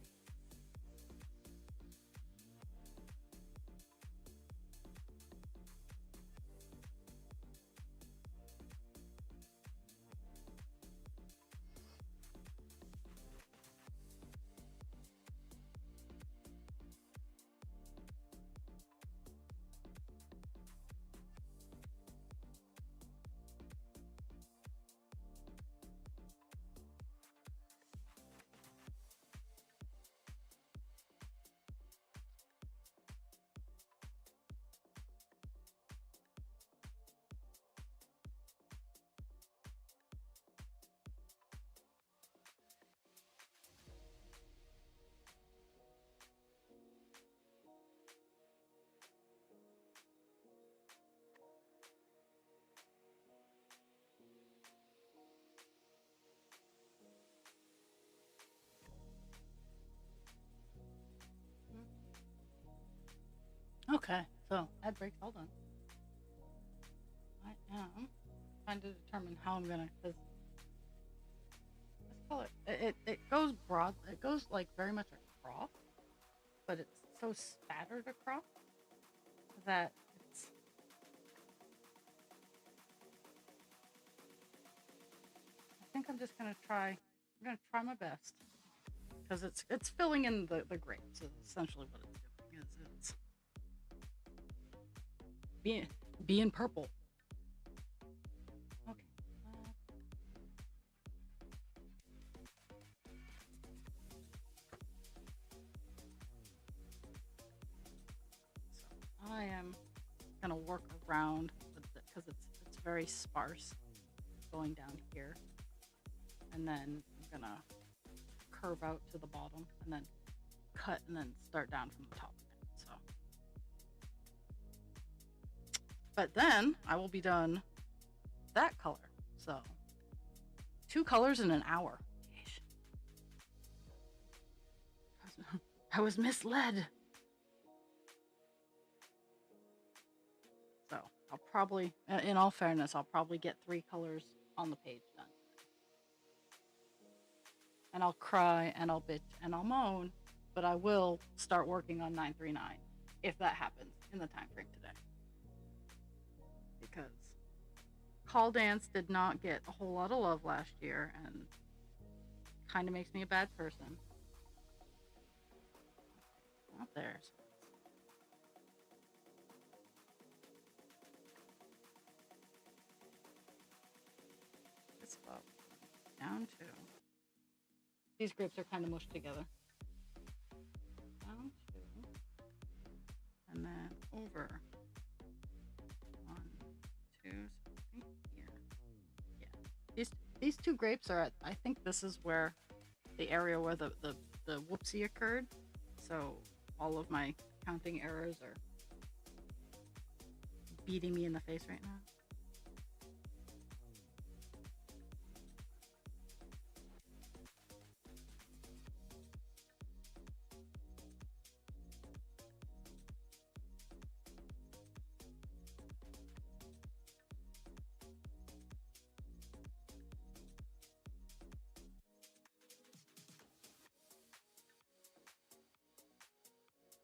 Okay, so ad break's all done. I am trying to determine how I'm gonna, because let's call it goes broad, it goes like very much across, but it's so spattered across that it's, I think I'm gonna try my best, because it's filling in the grapes is essentially what it's doing, is it's being purple. Okay. So I am gonna work around because it's very sparse going down here, and then I'm gonna curve out to the bottom and then cut and then start down from the top again. So, but then I will be done that color. So 2 colors in an hour. I was misled. So I'll probably, in all fairness, I'll probably get 3 colors on the page done. And I'll cry and I'll bitch and I'll moan, but I will start working on 939 if that happens in the time frame today. Because Call Dance did not get a whole lot of love last year, and kind of makes me a bad person. Not theirs. It's about down to. These grapes are kind of mushed together. Down to, and then over. 1, 2, right here. Yeah. These 2 grapes are at, I think this is where the area where the whoopsie occurred. So all of my counting errors are beating me in the face right now.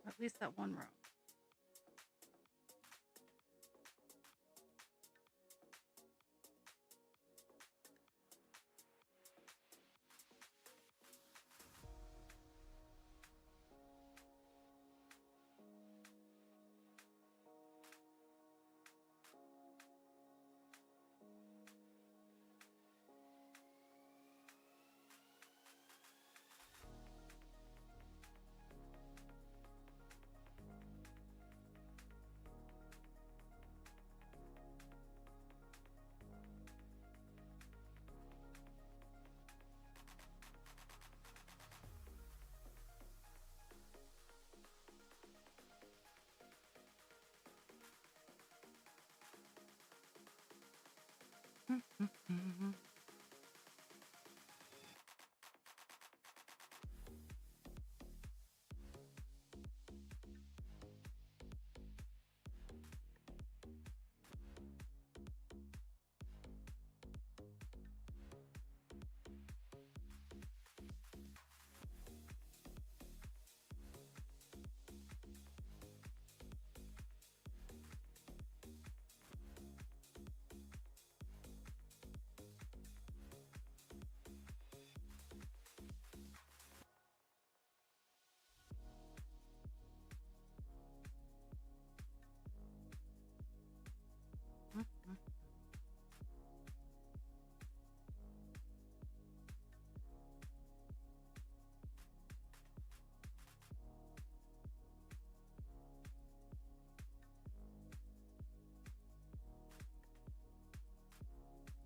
At least that one row.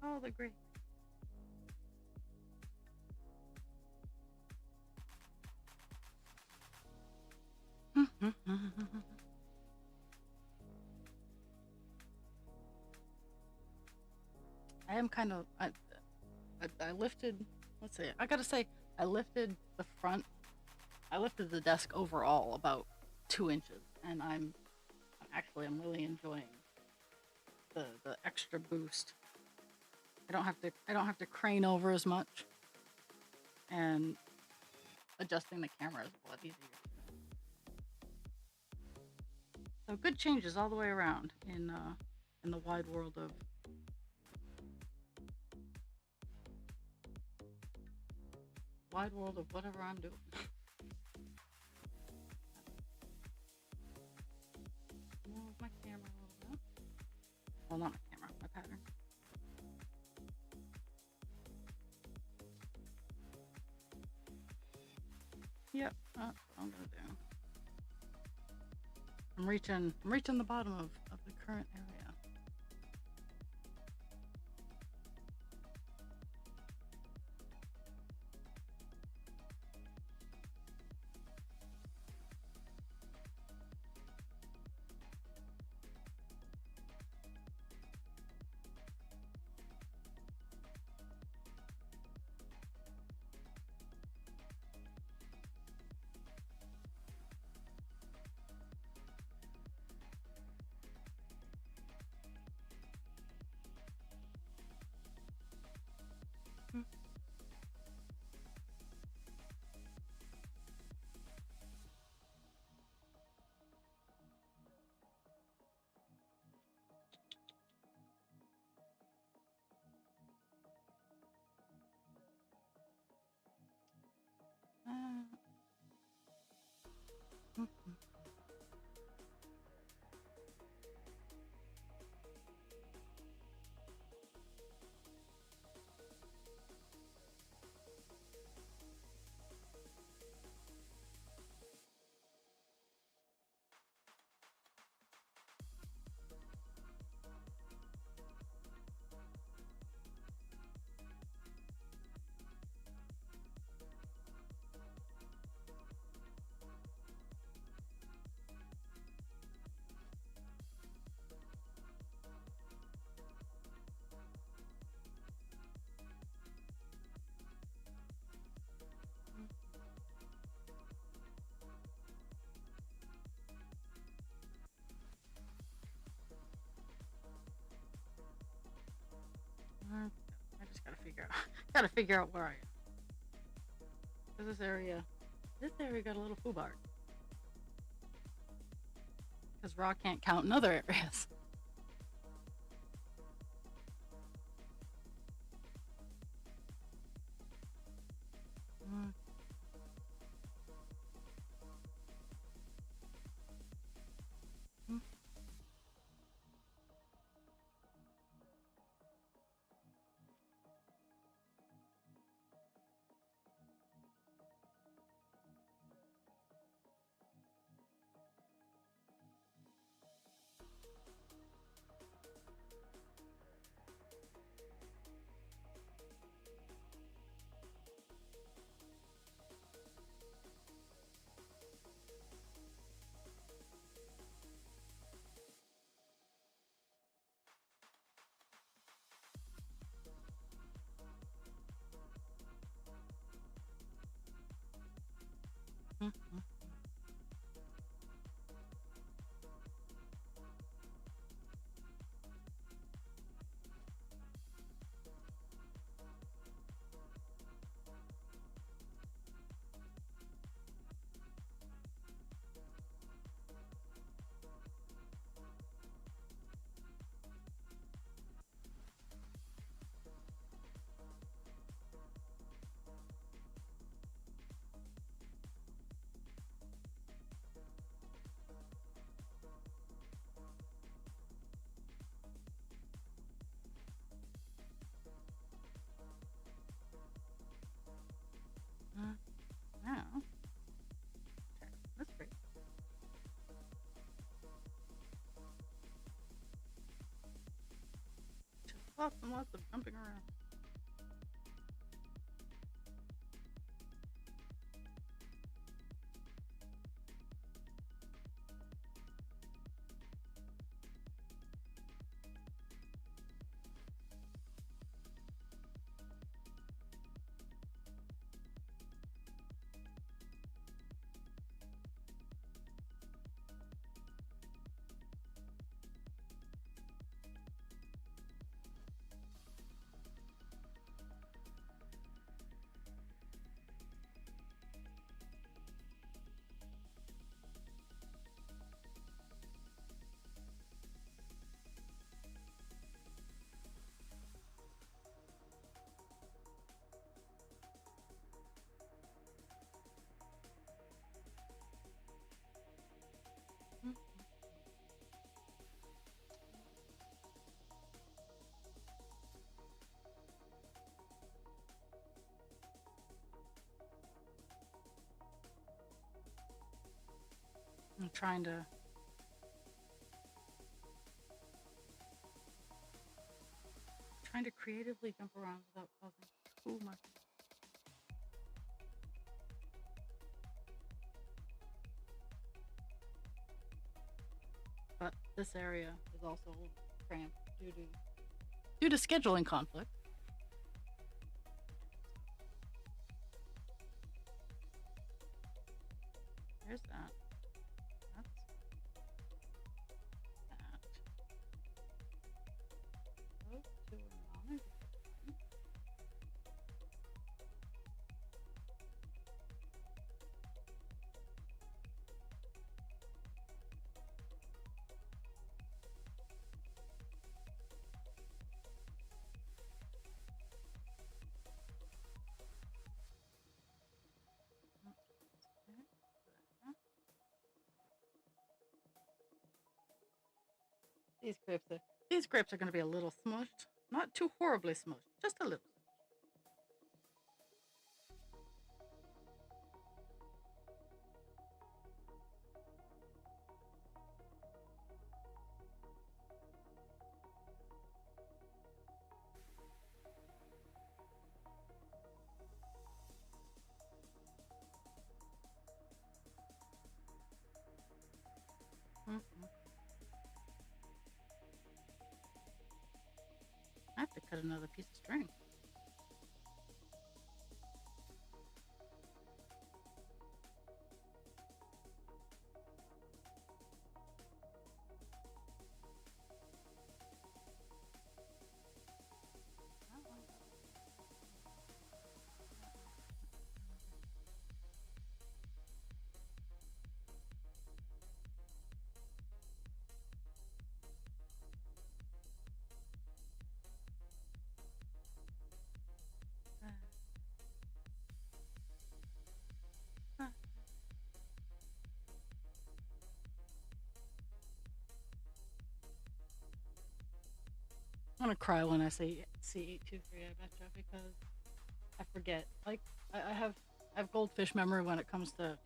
Oh, the great. I am kind of. I lifted. Let's see. I gotta say, I lifted the front. I lifted the desk overall about 2 inches, and I'm really enjoying the extra boost. I don't have to crane over as much, and adjusting the camera is a lot easier. So good changes all the way around in the wide world of whatever I'm doing. Move my camera a little bit. Well, not my camera, my pattern. Yep, that's what I'm gonna do. I'm reaching the bottom of the current area. Hmm. Uh, hmm, hmm. I just gotta figure out where I am. 'Cause this area got a little foobarred. Because Raw can't count in other areas. Mm, mm, lots and lots of jumping around. I'm trying to creatively jump around without causing too much. But this area is also cramped due to scheduling conflict. There's that. That's that. Those two are non-existent. These grapes are going to be a little smushed, not too horribly smushed, just a little. Mm-hmm. I have to cut another piece of string. I'm gonna cry when I say C823. I betcha, because I forget. Like I have goldfish memory when it comes to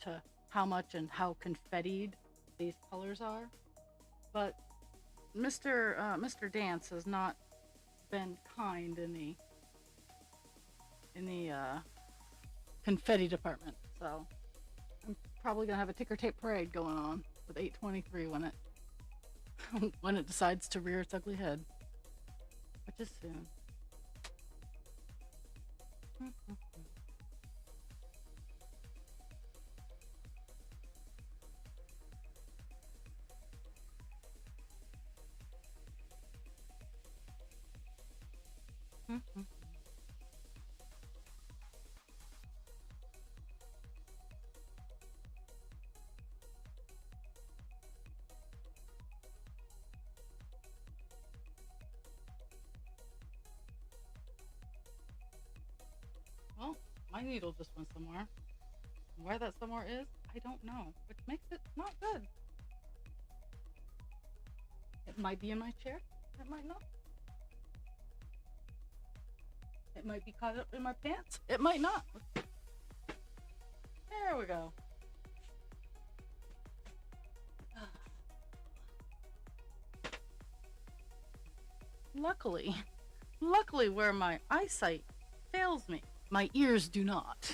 how much and how confettied these colors are. But Mr. Dance has not been kind in the confetti department. So I'm probably gonna have a ticker tape parade going on with 823 when it when it decides to rear its ugly head, which is soon. Well, my needle just went somewhere. Where that somewhere is, I don't know, which makes it not good. It might be in my chair. It might not. It might be caught up in my pants. It might not. There we go. Luckily, where my eyesight fails me, my ears do not.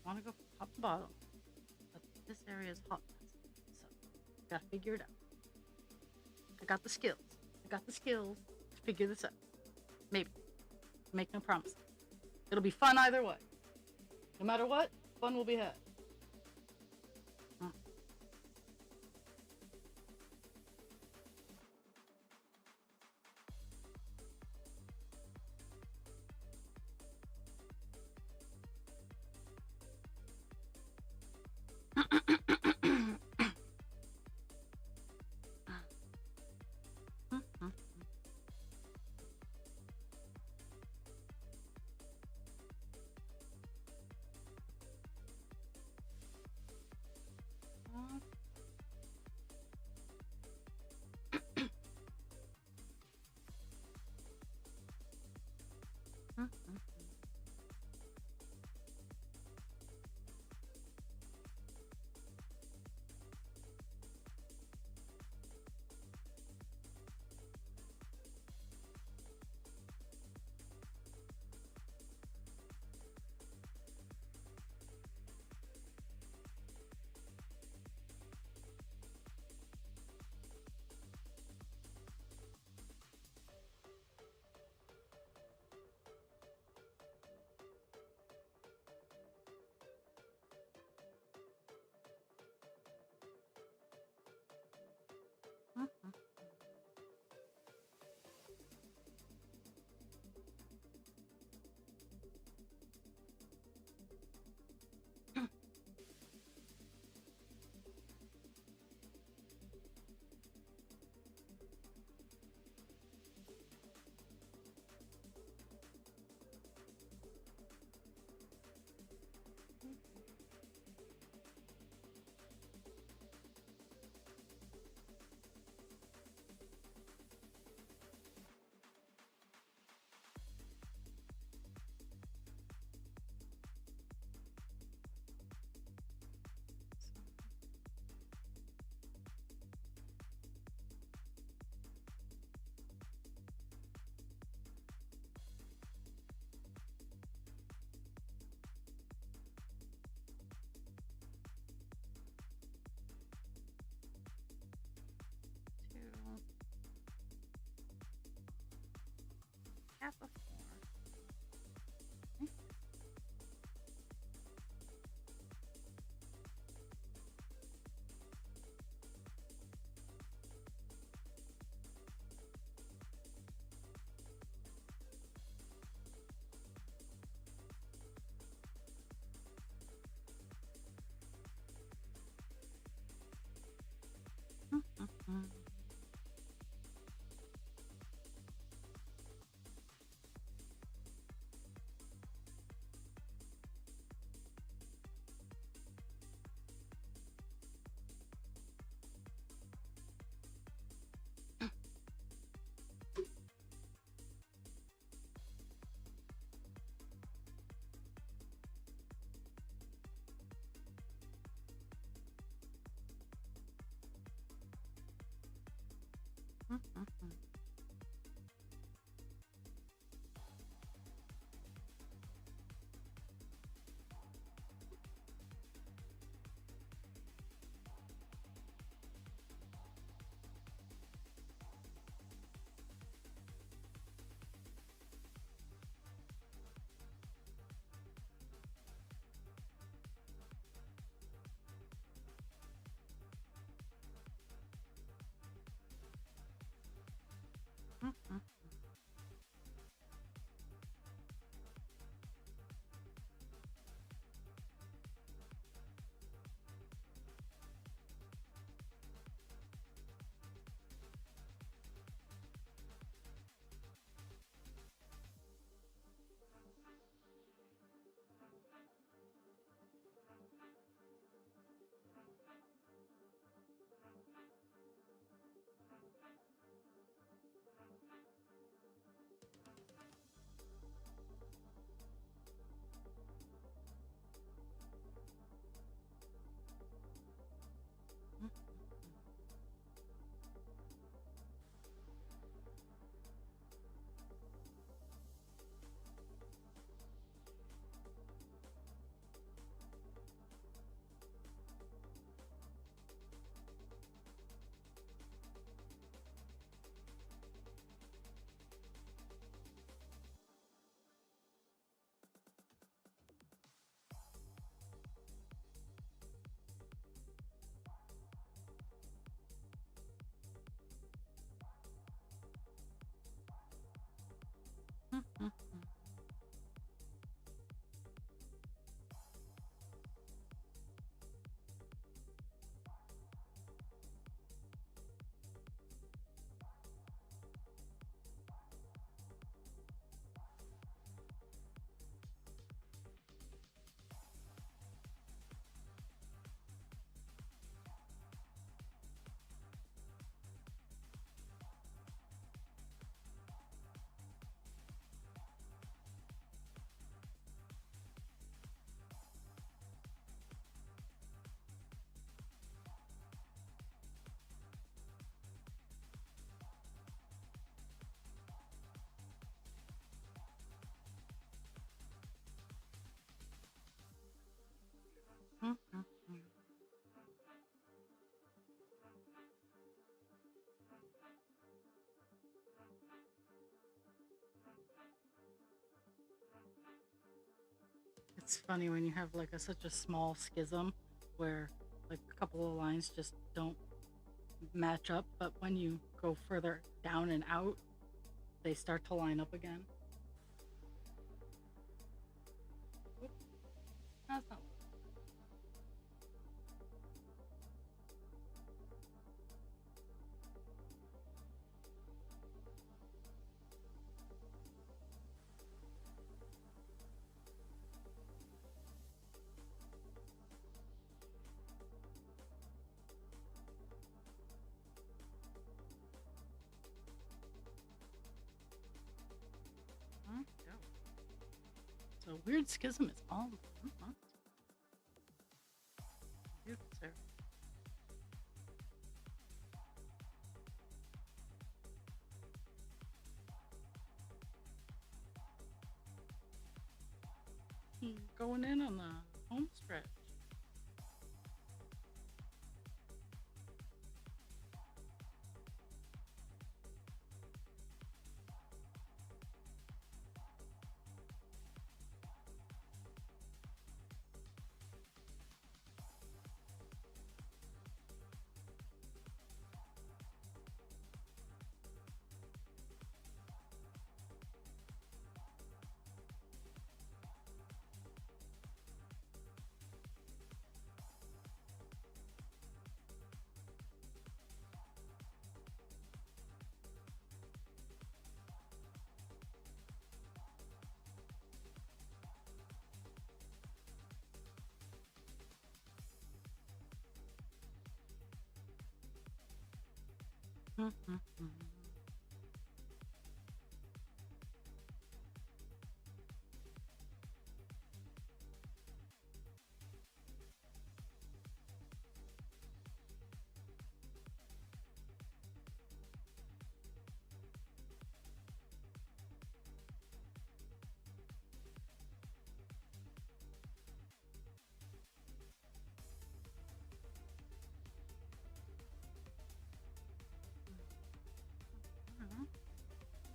Let's want to go top to bottom, but this area is hot, so gotta figure it out. I got the skills. I got the skills to figure this out. Maybe. Make no promises. It'll be fun either way. No matter what, fun will be had. Half of 4. It's funny when you have like such a small schism where like a couple of lines just don't match up, but when you go further down and out, they start to line up again. Oops, that's not. Huh? No. So weird schism is all. Yes, sir. Going in on the home stretch.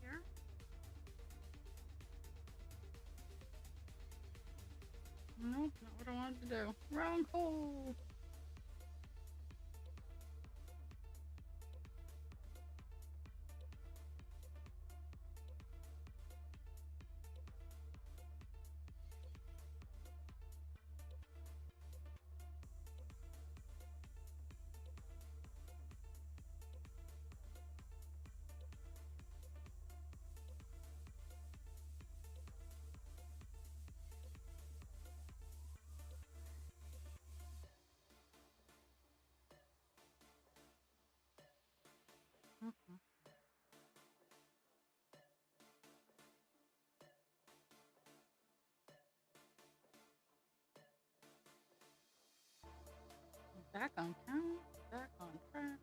Here. Nope, not what I wanted to do. Wrong hole. Back on count. Back on track.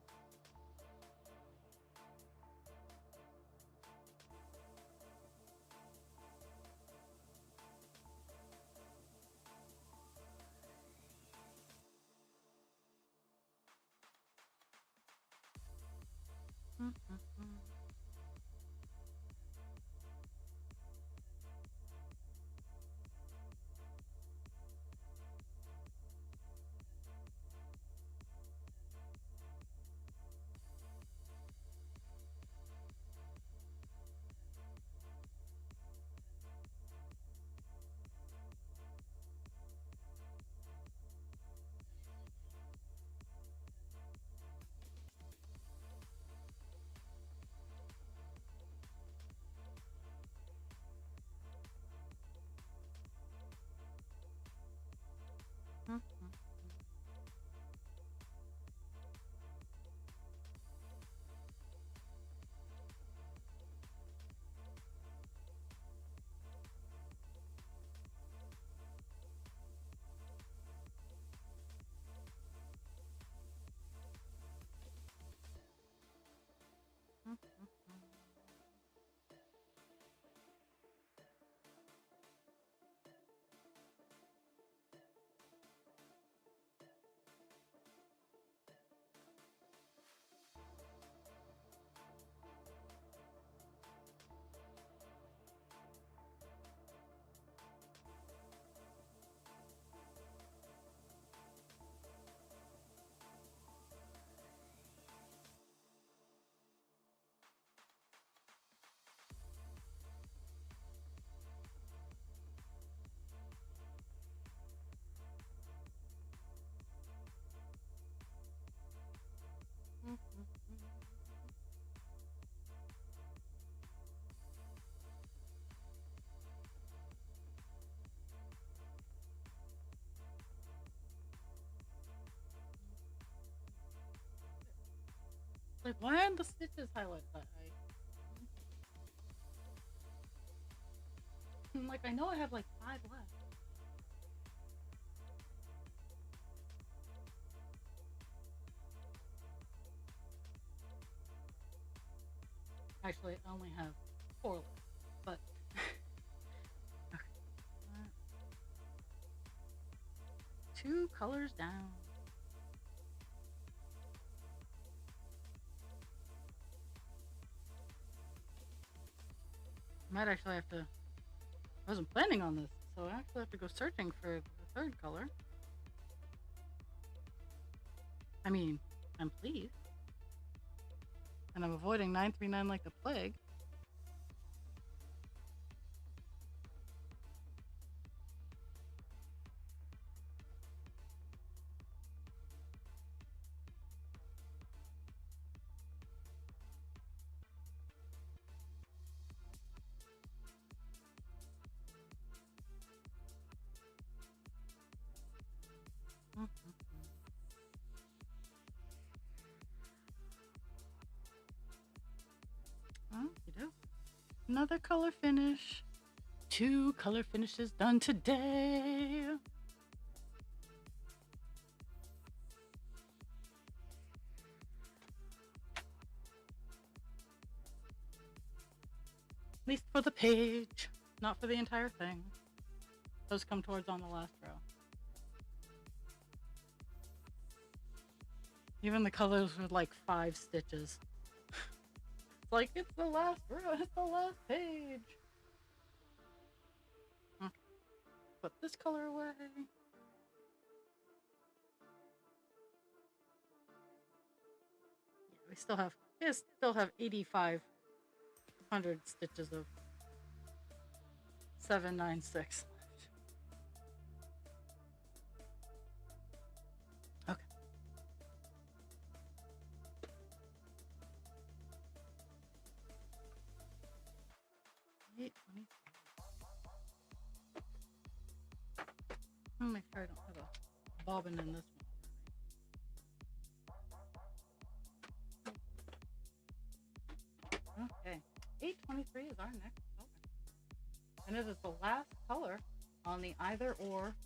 like, why aren't the stitches highlighted? I'm like, I know I have like 5 left. Actually, I only have 4 left, but okay. 2 colors down. Might actually have to. I wasn't planning on this, so I actually have to go searching for the 3rd color. I mean, I'm pleased. And I'm avoiding 939 like the plague. Another color finish. 2 color finishes done today. At least for the page, not for the entire thing. Those come towards on the last row. Even the colors with like 5 stitches. It's like, it's the last row, it's the last page. Okay. Put this color away. Yeah, we still have 8,500 stitches of 796 left. Okay. I'll make sure I don't have a bobbin in this one. Okay, 823 is our next color. And it is the last color on the either or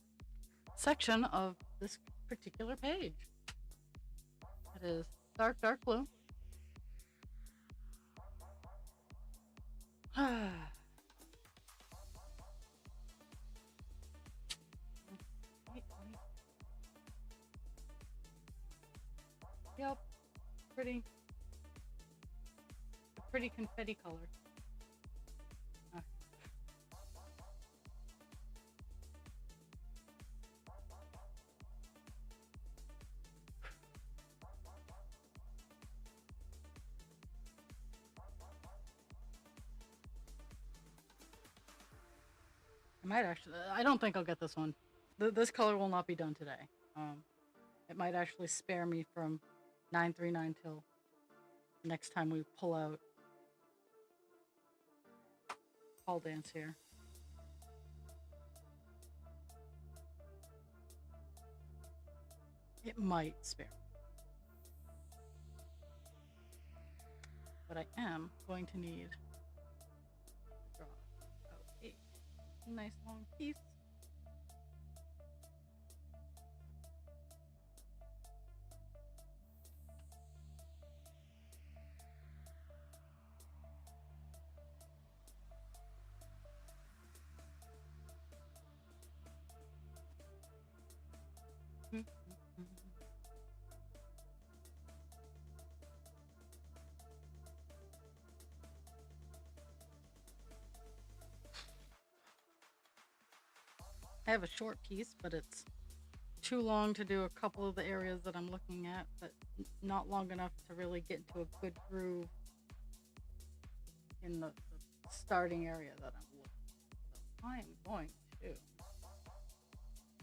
section of this particular page. It is dark, dark blue. Yep, pretty confetti color. I might actually, I don't think I'll get this one. This color will not be done today. It might actually spare me from 939 till next time we pull out Hall Dance here. It might spare me. But I am going to need to draw out a nice long piece. I have a short piece, but it's too long to do a couple of the areas that I'm looking at, but not long enough to really get into a good groove in the starting area that I'm looking at. So I am going to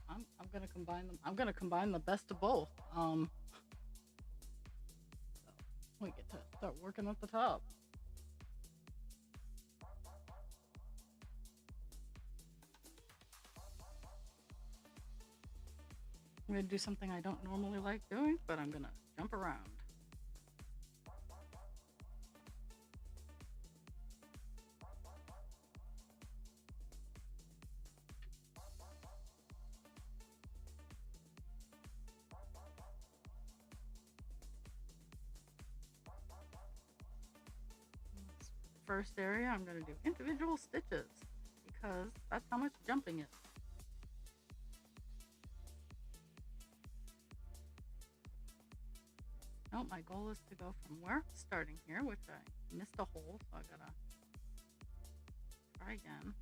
I'm gonna combine them. I'm gonna combine the best of both. So we get to start working at the top. I'm gonna do something I don't normally like doing, but I'm gonna jump around. first area, I'm going to do individual stitches because that's how much jumping is. No, my goal is to go from where I'm starting here, which I missed a hole, so I gotta try again.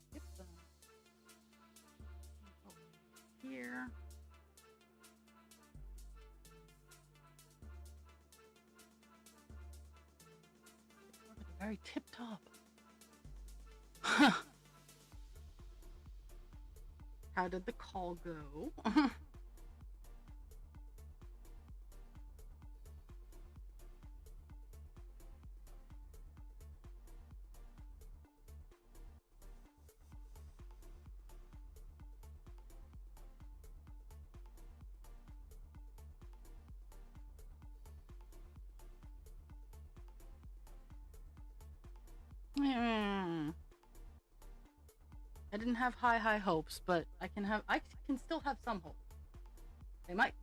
Skip the here. Very tip top. How did the call go? I didn't have high hopes, but I can still have some hope.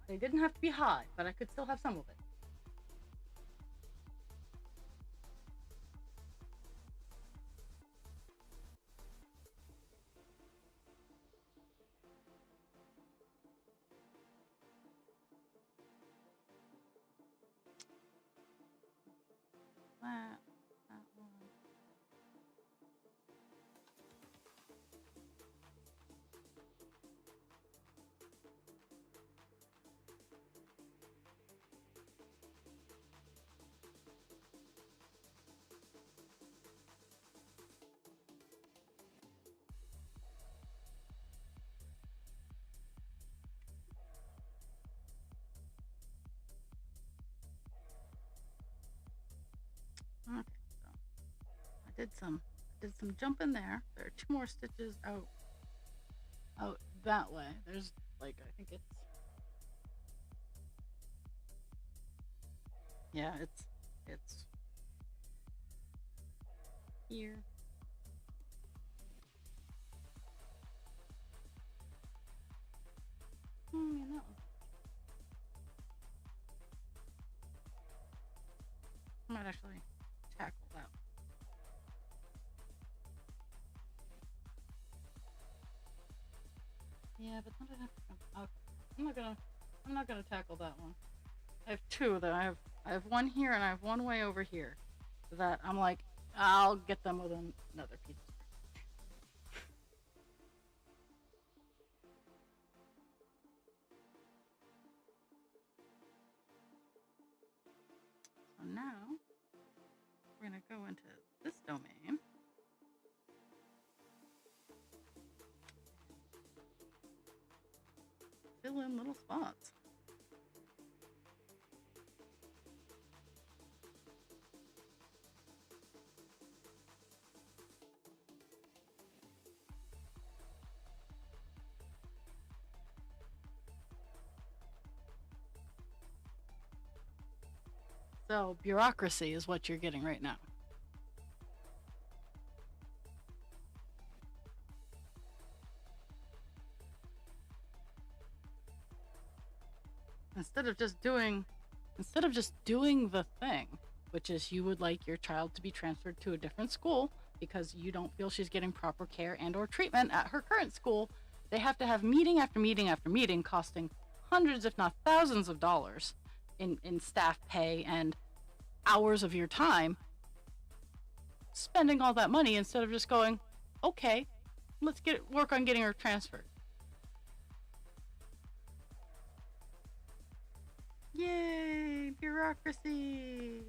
They didn't have to be high, but I could still have some of it. That one. Okay, so I did some jumping there. There are 2 more stitches out that way. There's like, I think it's, yeah, it's here. Yeah, that one. I might actually tackle that. Yeah, but not enough. Okay. I'm not gonna tackle that one. I have 2 that I have 1 here and I have 1 way over here. That I'm like, I'll get them with another piece. So now we're gonna go into this domain. Fill in little spots. So bureaucracy is what you're getting right now. Instead of just doing the thing, which is you would like your child to be transferred to a different school because you don't feel she's getting proper care and or treatment at her current school, they have to have meeting after meeting after meeting costing hundreds if not thousands of dollars in staff pay and hours of your time, spending all that money instead of just going, okay, let's work on getting her transferred. Yay, bureaucracy.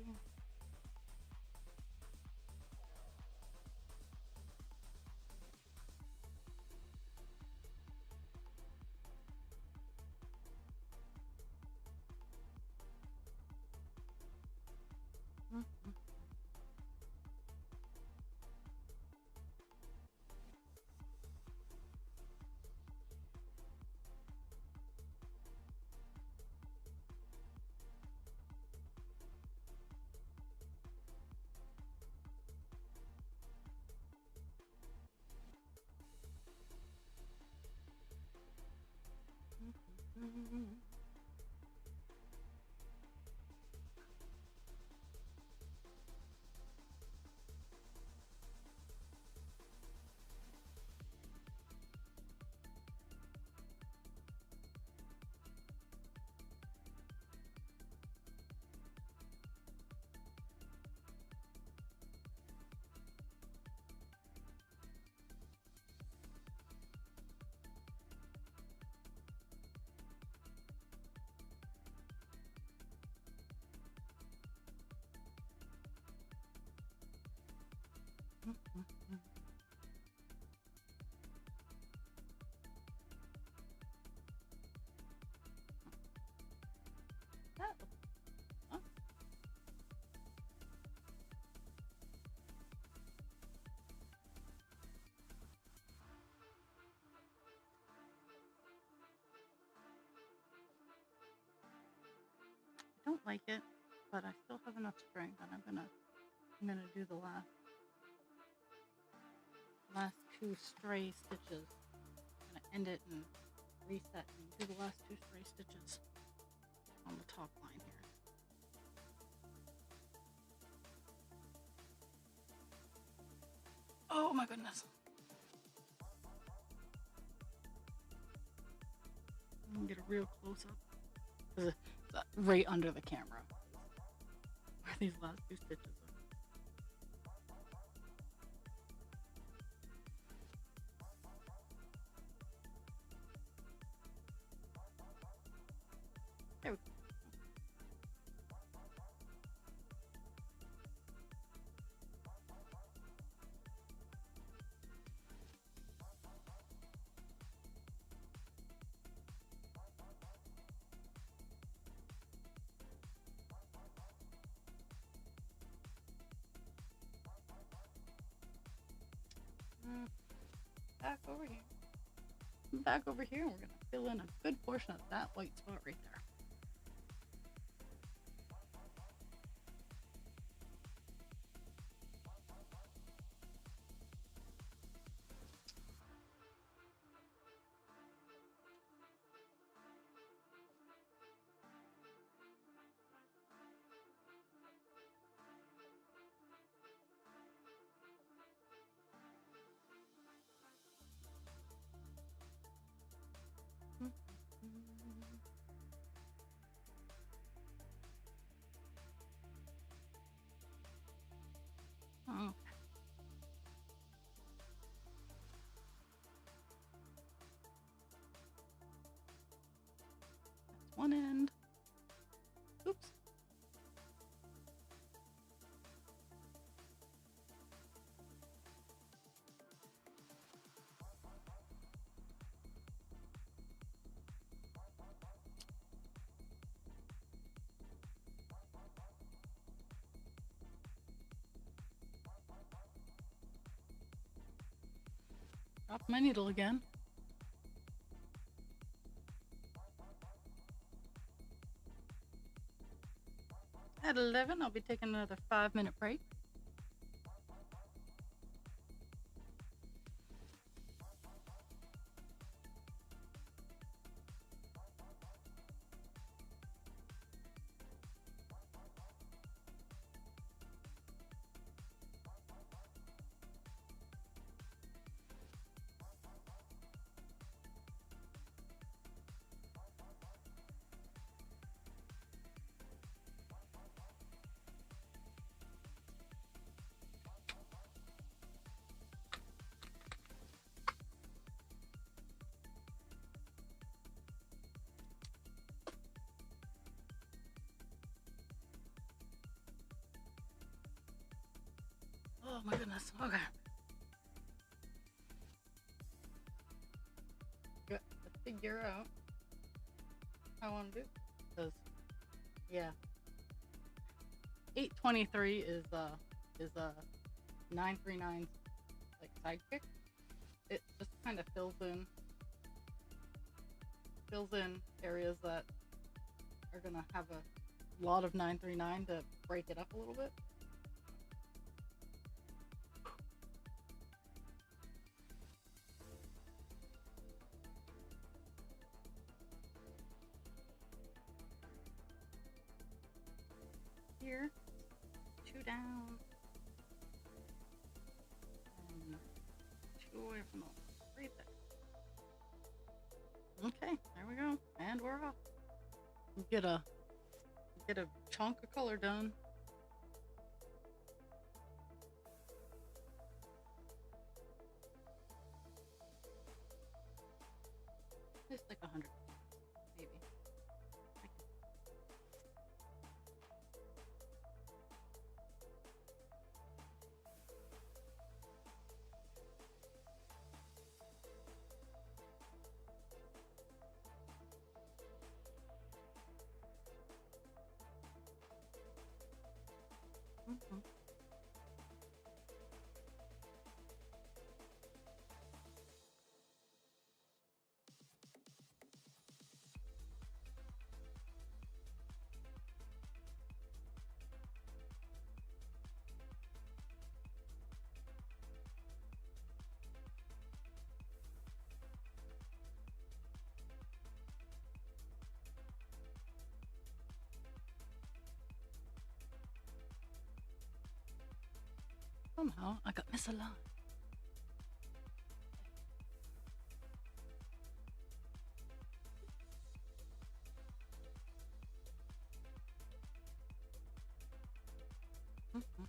That, huh? I don't like it, but I still have enough string that I'm gonna do the last two stray stitches. I'm gonna end it and reset and do the last two stray stitches on the top line here. Oh my goodness. I'm gonna get a real close up. It's right under the camera where these last two stitches are. There we go. Back over here. Back over here, and we're gonna fill in a good portion of that white spot right there. Oh, that's one end. Oops. Dropped my needle again. At 11, I'll be taking another 5-minute break. Oh my goodness. Okay. Got to figure out how I want to do. Because, yeah. 823 is 939's like sidekick. It just kind of fills in areas that are gonna have a lot of 939 to break it up a little bit. here. 2 down. And 2 away from the wall. Right there. Okay, there we go. And we're off. Get a chunk of color done. Just like 100, maybe. Mm-hmm. Somehow I got misaligned. Mm-hmm.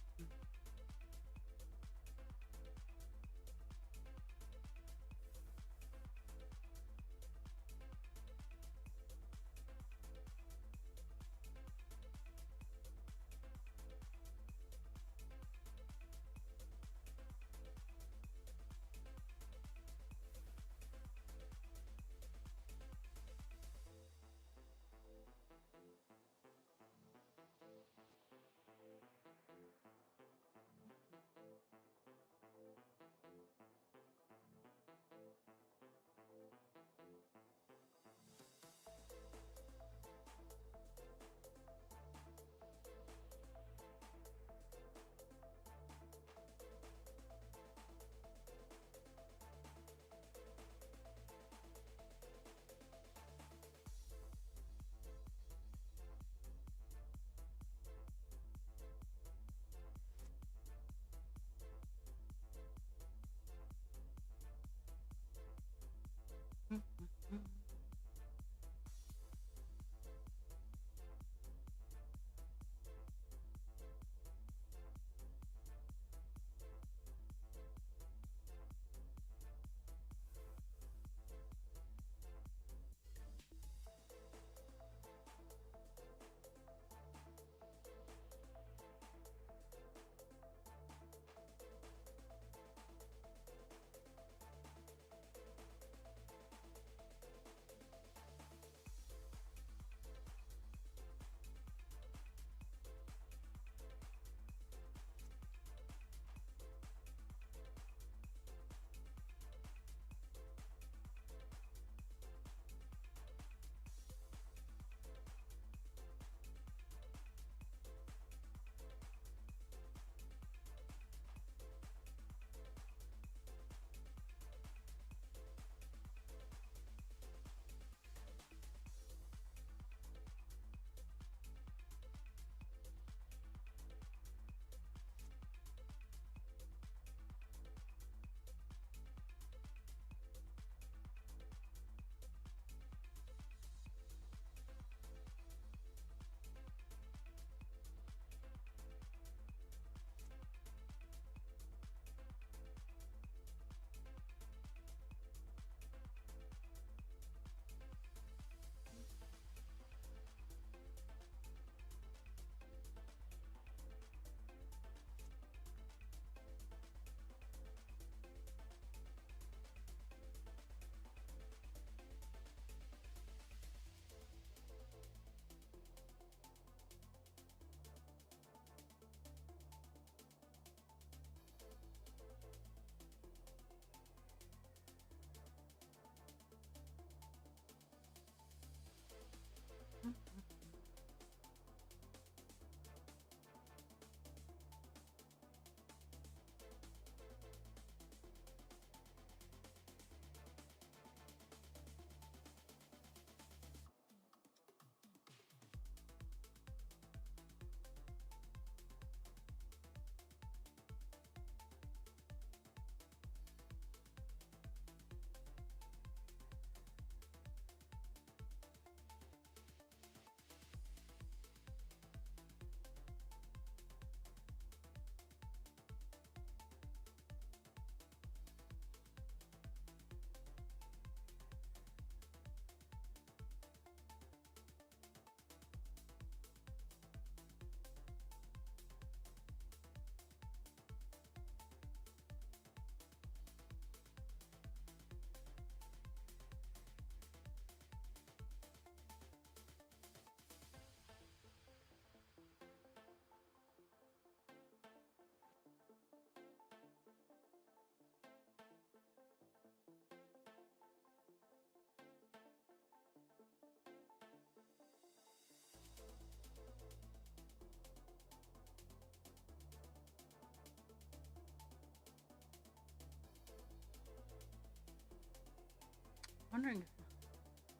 wondering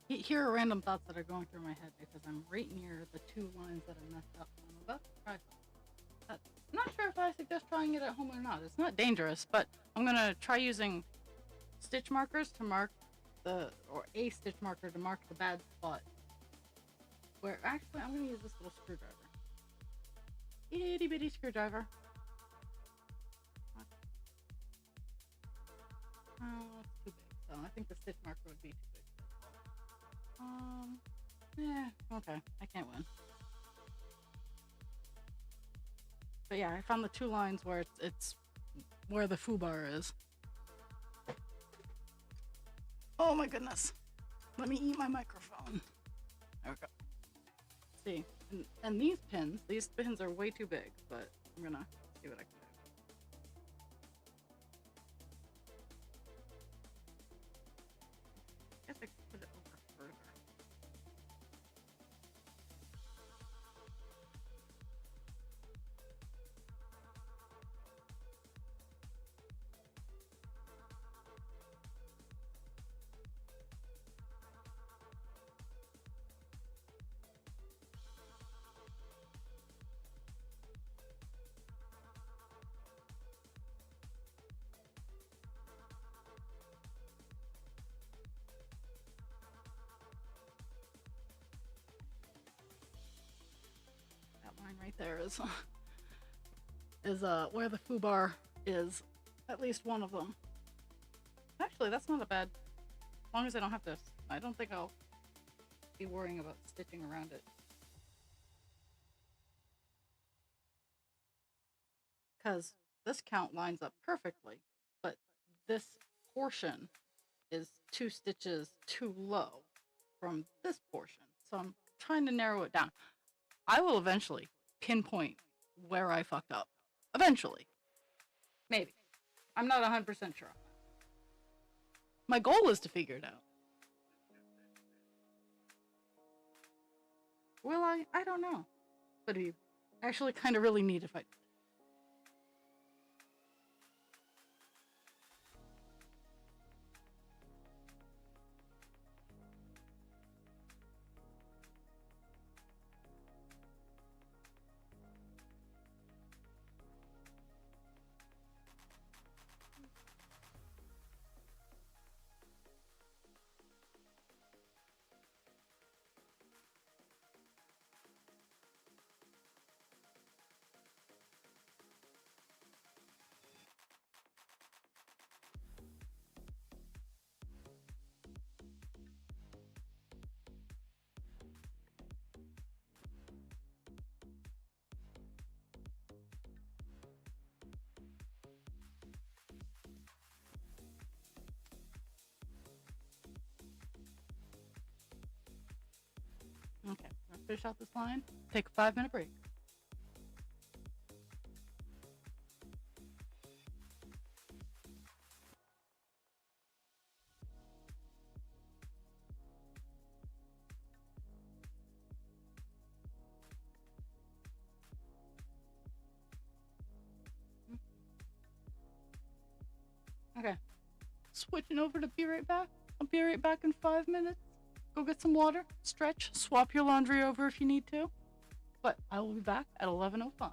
here are random thoughts that are going through my head because I'm right near the two lines that I messed up. I'm about to try that. I'm not sure if I suggest trying it at home or not. It's not dangerous, but I'm gonna try using stitch markers to mark or a stitch marker to mark the bad spot. Where actually I'm gonna use this little screwdriver. Itty bitty screwdriver. Oh, it's too big. So I think the stitch marker would be too big. Okay, I can't win. But yeah, I found the two lines where it's where the foo bar is. Oh my goodness. Let me eat my microphone. There we go. See, and these pins are way too big, but I'm gonna see what I can do. I guess I could put it over further. That line right there is where the foo bar is. At least one of them. Actually, that's not a bad. As long as I don't have to. I don't think I'll be worrying about stitching around it. Because this count lines up perfectly, but this portion is 2 stitches too low from this portion. So I'm trying to narrow it down. I will eventually pinpoint where I fucked up. Eventually. Maybe. I'm not 100% sure. My goal is to figure it out. Will I? I don't know. But it'd be actually kind of really neat if I did. Okay, let's finish out this line. Take a 5-minute break. Okay, switching over to be right back. I'll be right back in 5 minutes. Go get some water, stretch, swap your laundry over if you need to. But I will be back at 11:05.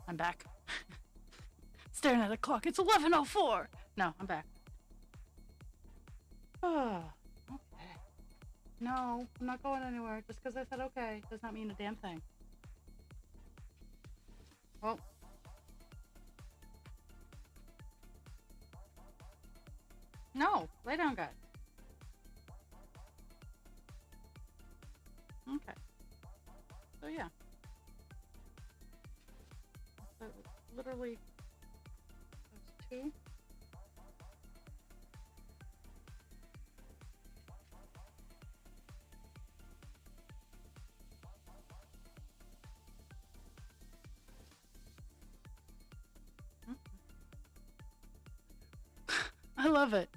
I'm back. Staring at the clock. It's 11:04. No, I'm back. Oh, okay. No, I'm not going anywhere. Just because I said okay does not mean a damn thing. Well, no, lay down, guys. Okay. So yeah. So literally those two. I love it.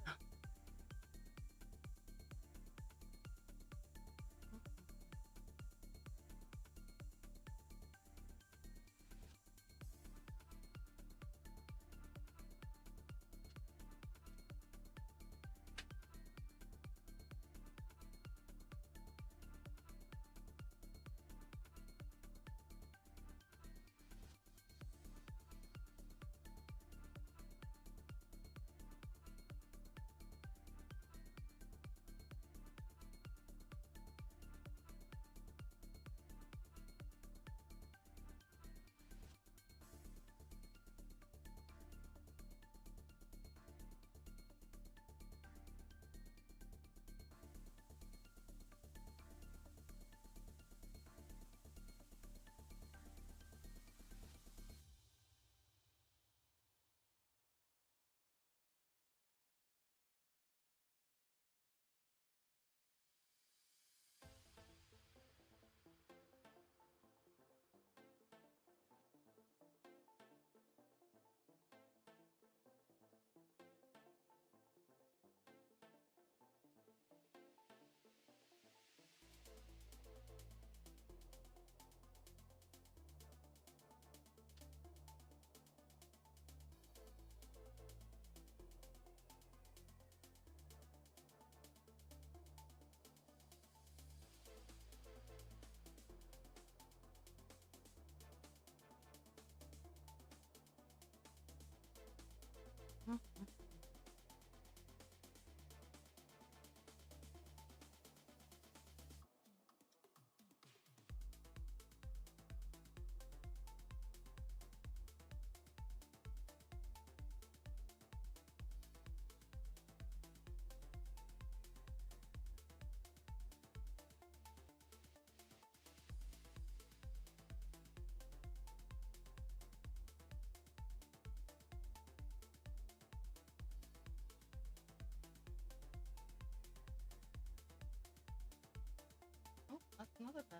Oh, that's another bell.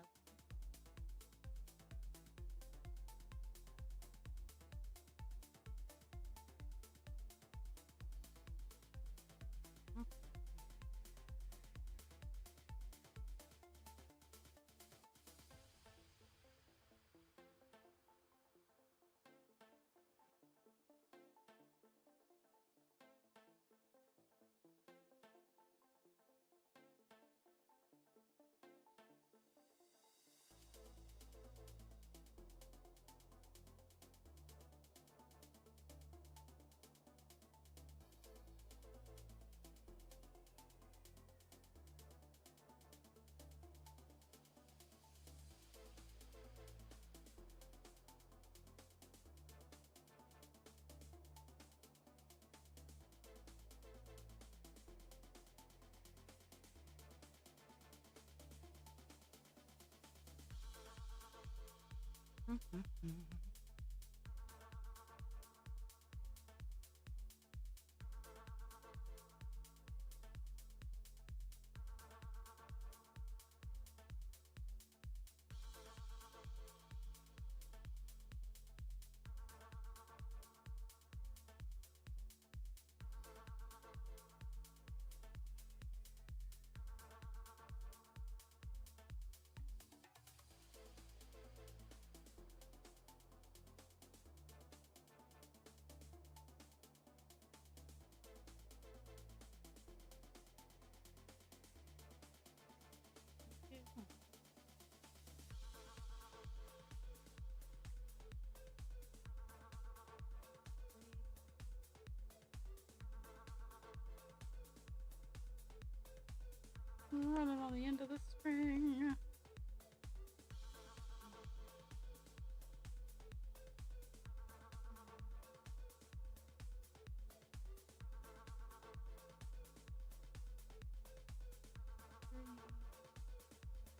Running on the end of the string.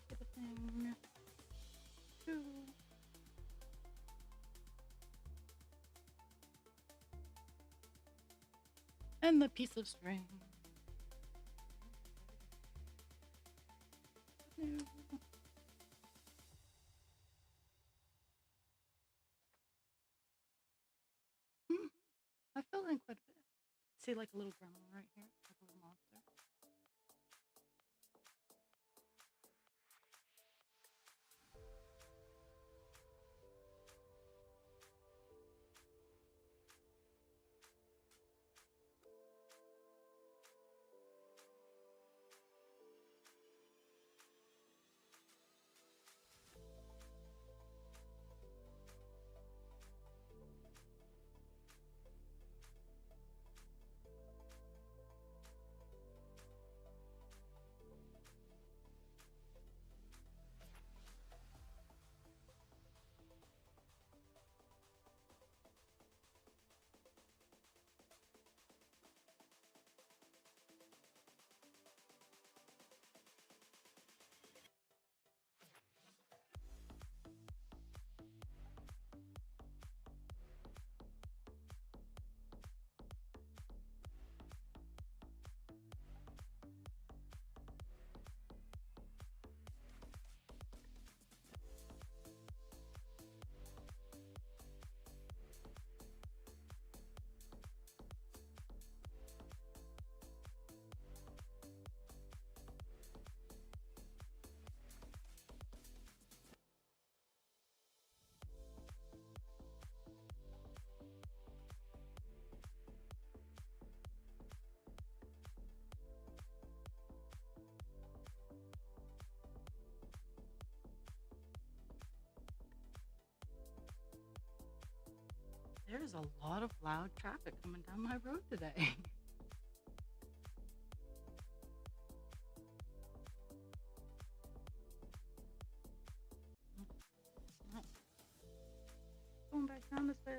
Get a thing. 2. And the piece of string. No. I feel like quite a bit. See, like a little gremlin right here, like a little monster. There's a lot of loud traffic coming down my road today. Going back down this way.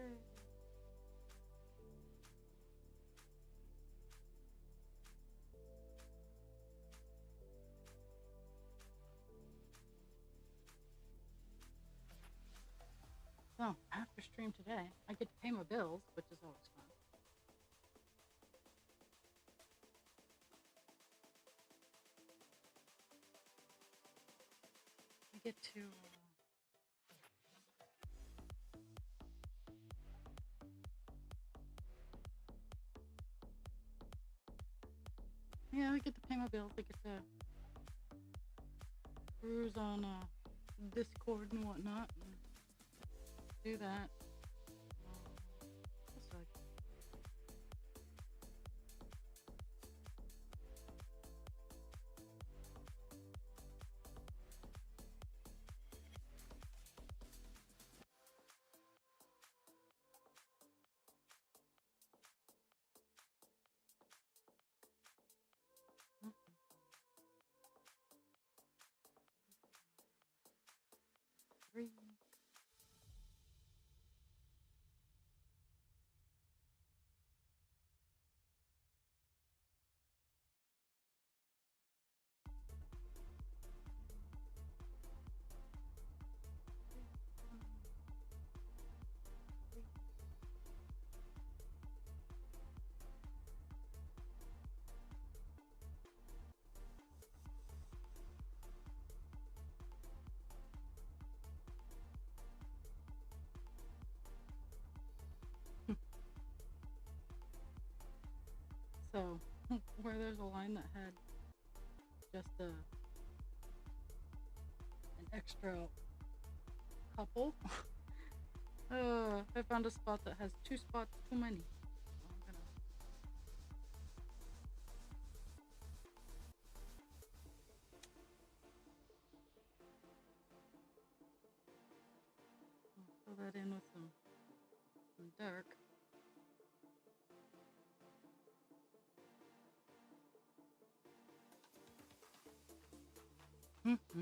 So, after stream today, I get to pay my bills, which is always fun. I get to I get to pay my bills. I get to cruise on Discord and whatnot and do that. What's like? Three. So, where there's a line that had just an extra couple, I found a spot that has 2 spots too many. So I'm gonna fill that in with some dark. Mm-hmm.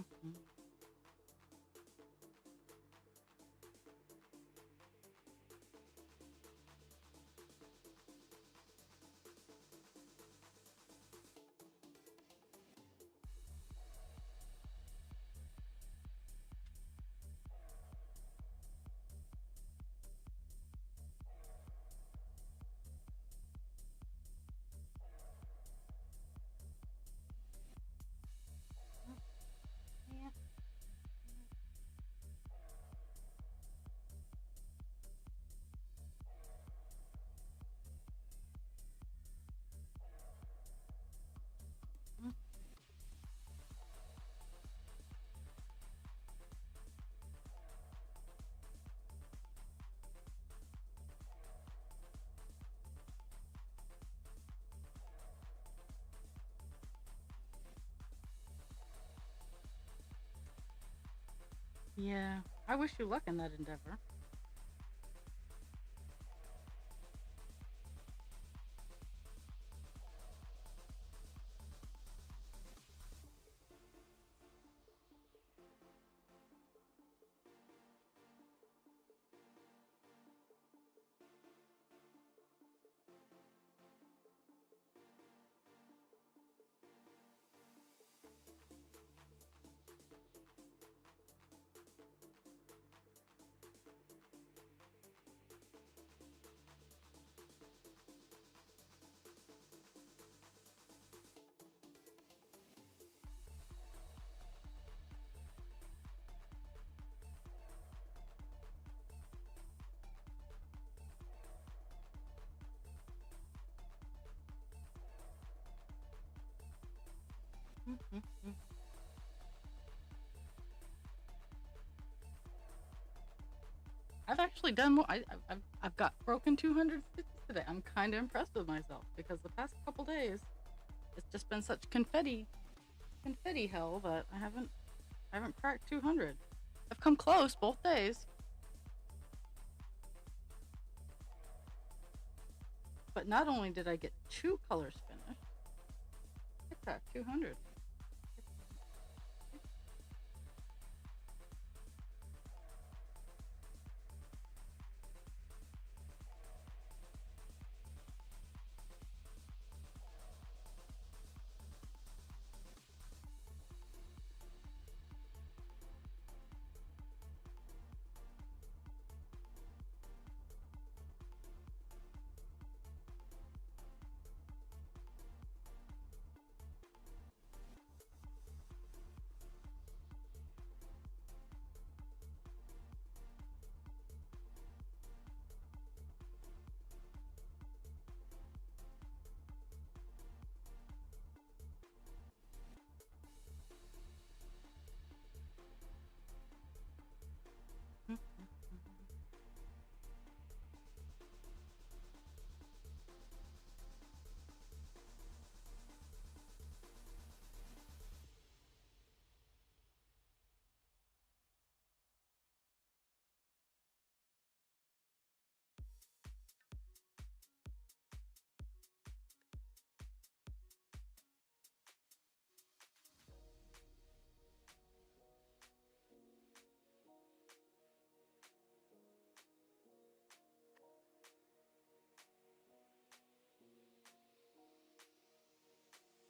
Yeah. Yeah. I wish you luck in that endeavor. Mm-hmm. I've actually done more. I've got broken 200 stitches today. I'm kind of impressed with myself because the past couple days it's just been such confetti hell that I haven't cracked 200. I've come close both days, but not only did I get two colors finished, I cracked 200.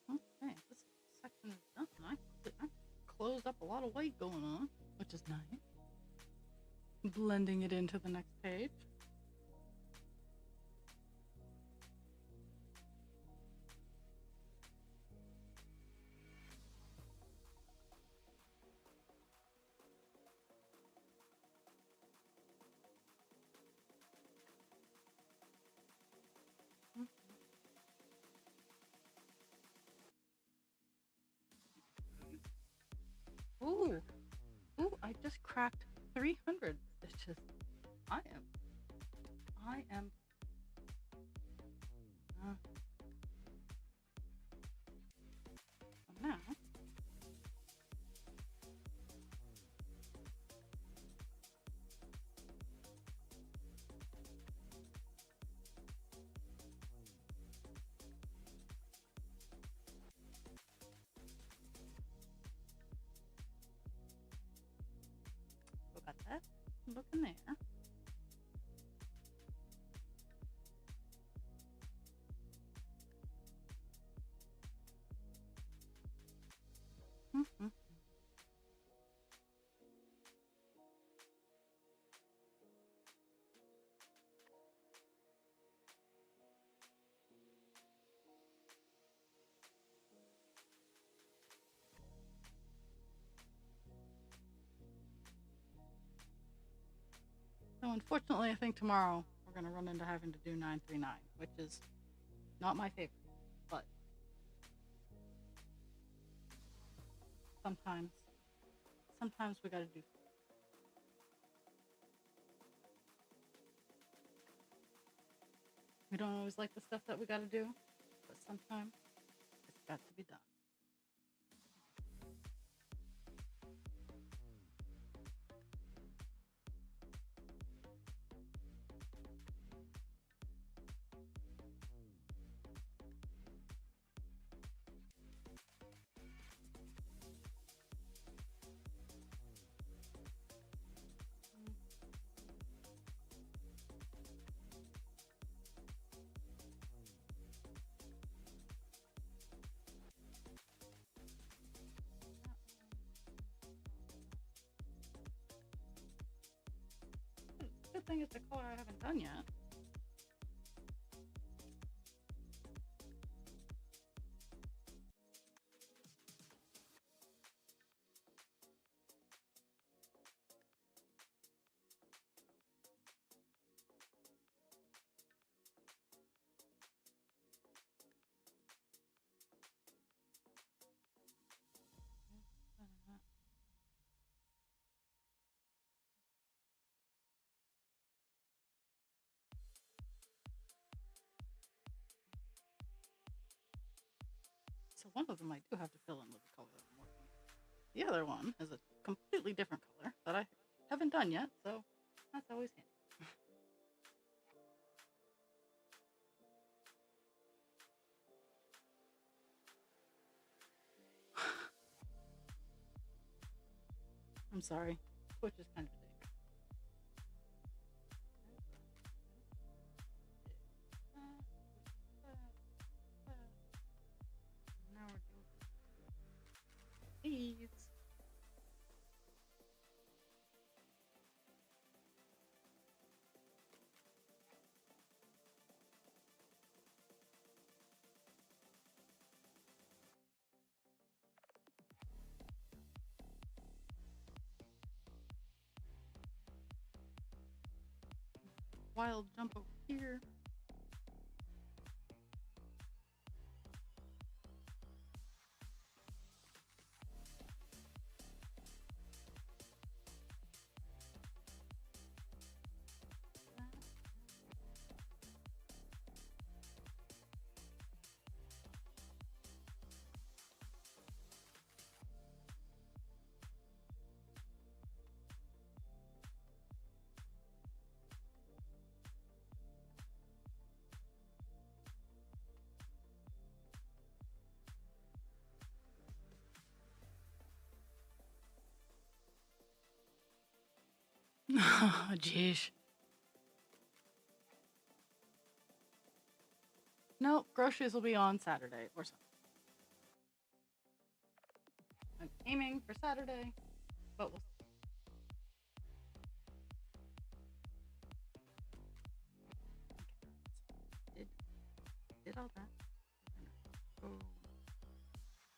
Okay, this section is done. I closed up a lot of weight going on, which is nice. Blending it into the next page. Ooh, ooh! I just cracked 300 stitches. I am, I am. Uh, Now, Look in there. Mm-hmm. So unfortunately, I think tomorrow we're going to run into having to do 939, which is not my favorite, but sometimes, sometimes we got to do. We don't always like the stuff that we got to do, but sometimes it's got to be done. Good thing it's a color I haven't done yet. So one of them I do have to fill in with the color that I'm working with. The other one is a completely different color that I haven't done yet, so that's always handy. I'm sorry. Twitch is kind of a dick. Now we're doing these. Wild jump over here. Oh, jeez. Nope, groceries will be on Saturday or something. I'm aiming for Saturday, but we'll see. Okay, did all that. We're gonna go,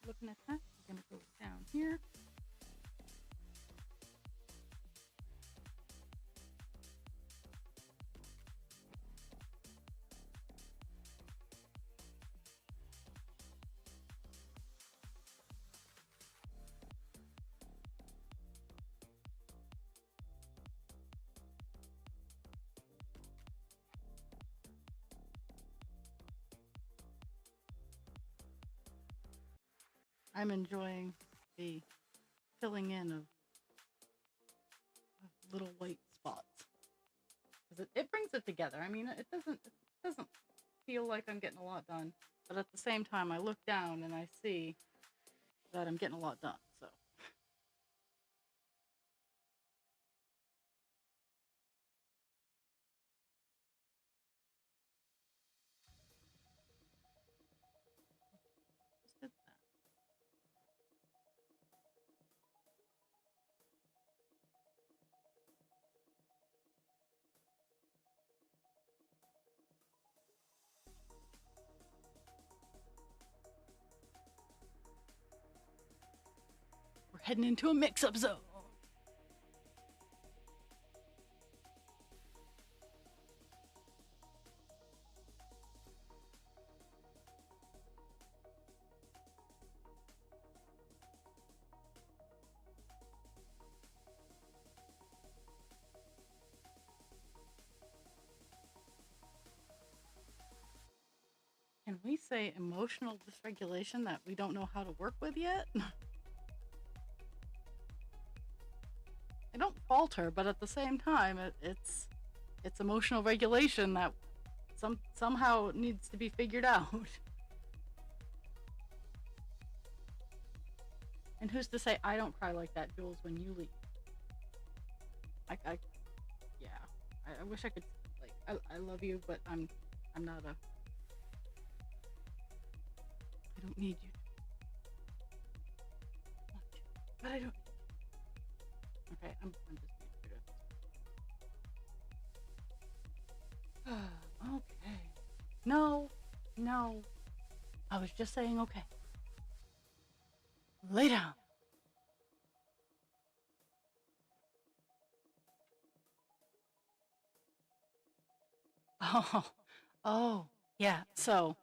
looking at that, we're gonna go down here. I'm enjoying the filling in of little white spots because it brings it together. I mean, it doesn't feel like I'm getting a lot done, but at the same time, I look down and I see that I'm getting a lot done. So heading into a mix-up zone. Can we say emotional dysregulation that we don't know how to work with yet? I don't falter, but at the same time, it's emotional regulation that somehow needs to be figured out. And who's to say I don't cry like that, Jules, when you leave? I yeah. I wish I could, like, I love you, but I'm not a. I don't need you. But I don't. Okay, I'm just being weird. Okay. No, no. I was just saying okay. Lay down. Oh, oh, yeah. So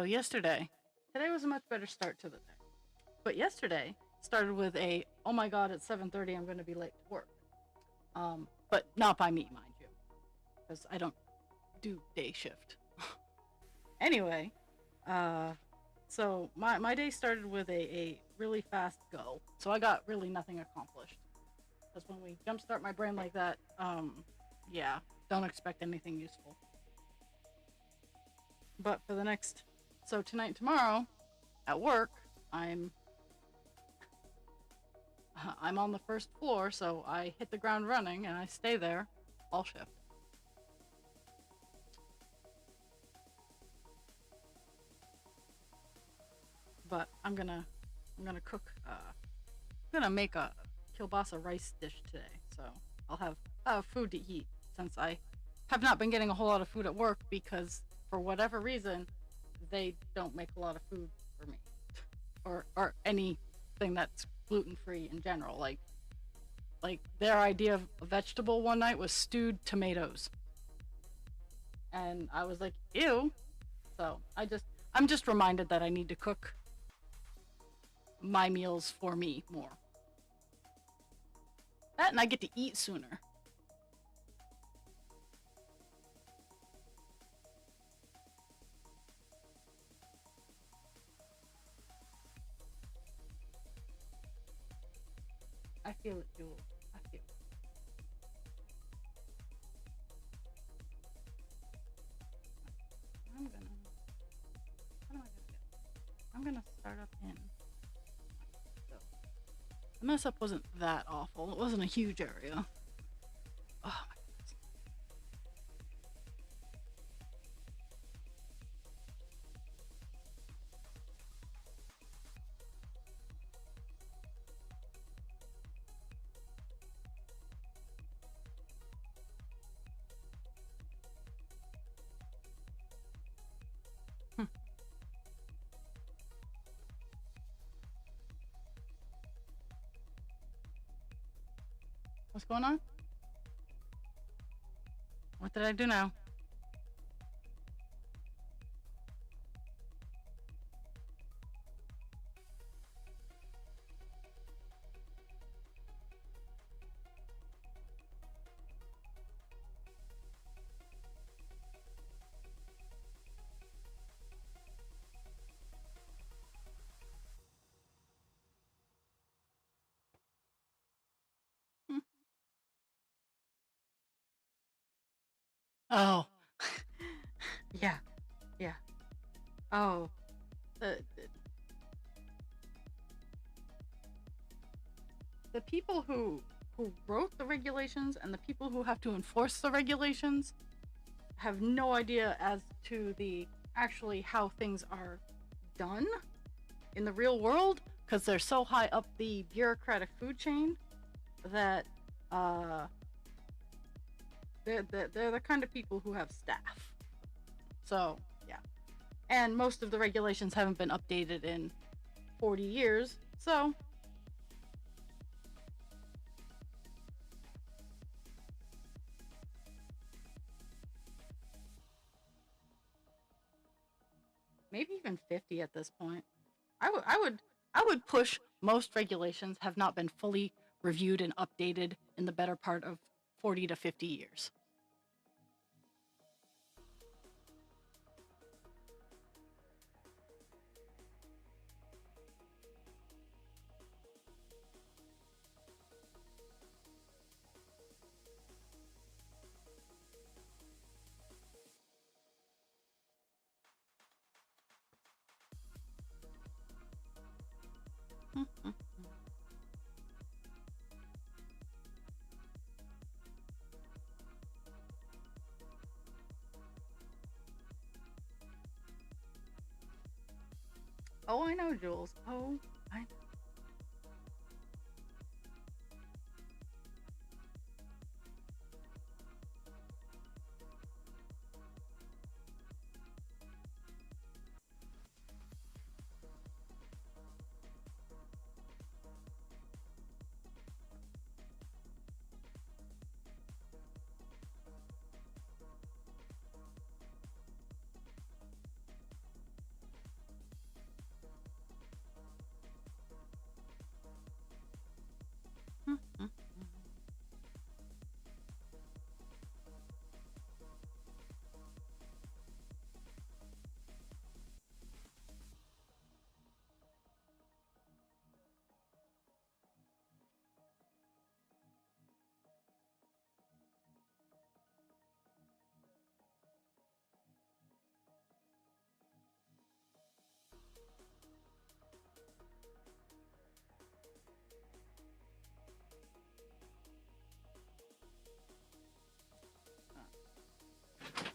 yesterday, today was a much better start to the day. But yesterday started with a, oh my God, at 7:30 I'm going to be late to work. But not by me, mind you, because I don't do day shift. Anyway, so my day started with a really fast go. So I got really nothing accomplished. Because when we jumpstart my brain like that, yeah, don't expect anything useful. But for the next, so tonight and tomorrow, at work, I'm on the first floor, so I hit the ground running and I stay there all shift. But I'm gonna cook. I'm gonna make a kielbasa rice dish today, so I'll have food to eat since I have not been getting a whole lot of food at work because for whatever reason they don't make a lot of food for me, or anything that's gluten free in general. Like their idea of a vegetable one night was stewed tomatoes, and I was like, ew. So I'm just reminded that I need to cook my meals for me more. That and I get to eat sooner. I feel it, Jules. I feel it. I'm gonna. What am I gonna get? I'm gonna start up in. So the mess up wasn't that awful. It wasn't a huge area. Oh my goodness. Hmm. What's going on? What did I do now? Hmm. Oh. Yeah. Yeah. Oh. The the people who wrote the regulations and the people who have to enforce the regulations have no idea as to the actually how things are done in the real world because they're so high up the bureaucratic food chain that uh they're the kind of people who have staff. So yeah, and most of the regulations haven't been updated in 40 years, so maybe even 50 at this point. I would push most regulations have not been fully reviewed and updated in the better part of 40 to 50 years. Oh, I know, Jules. Oh, I know.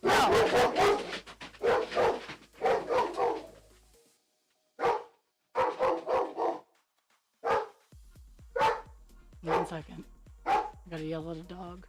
No. 1 second. I gotta yell at a dog.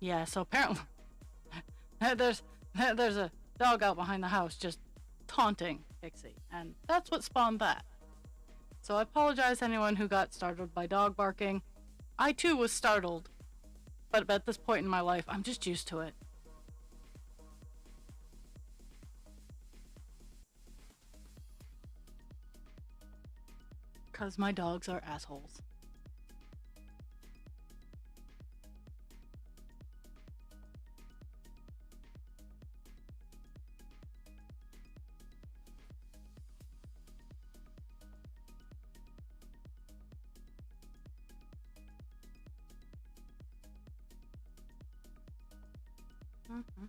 Yeah, so apparently there's there's a dog out behind the house just taunting Pixie, and that's what spawned that. So I apologize to anyone who got startled by dog barking. I too was startled, but at this point in my life, I'm just used to it. Because my dogs are assholes. Mm-hmm.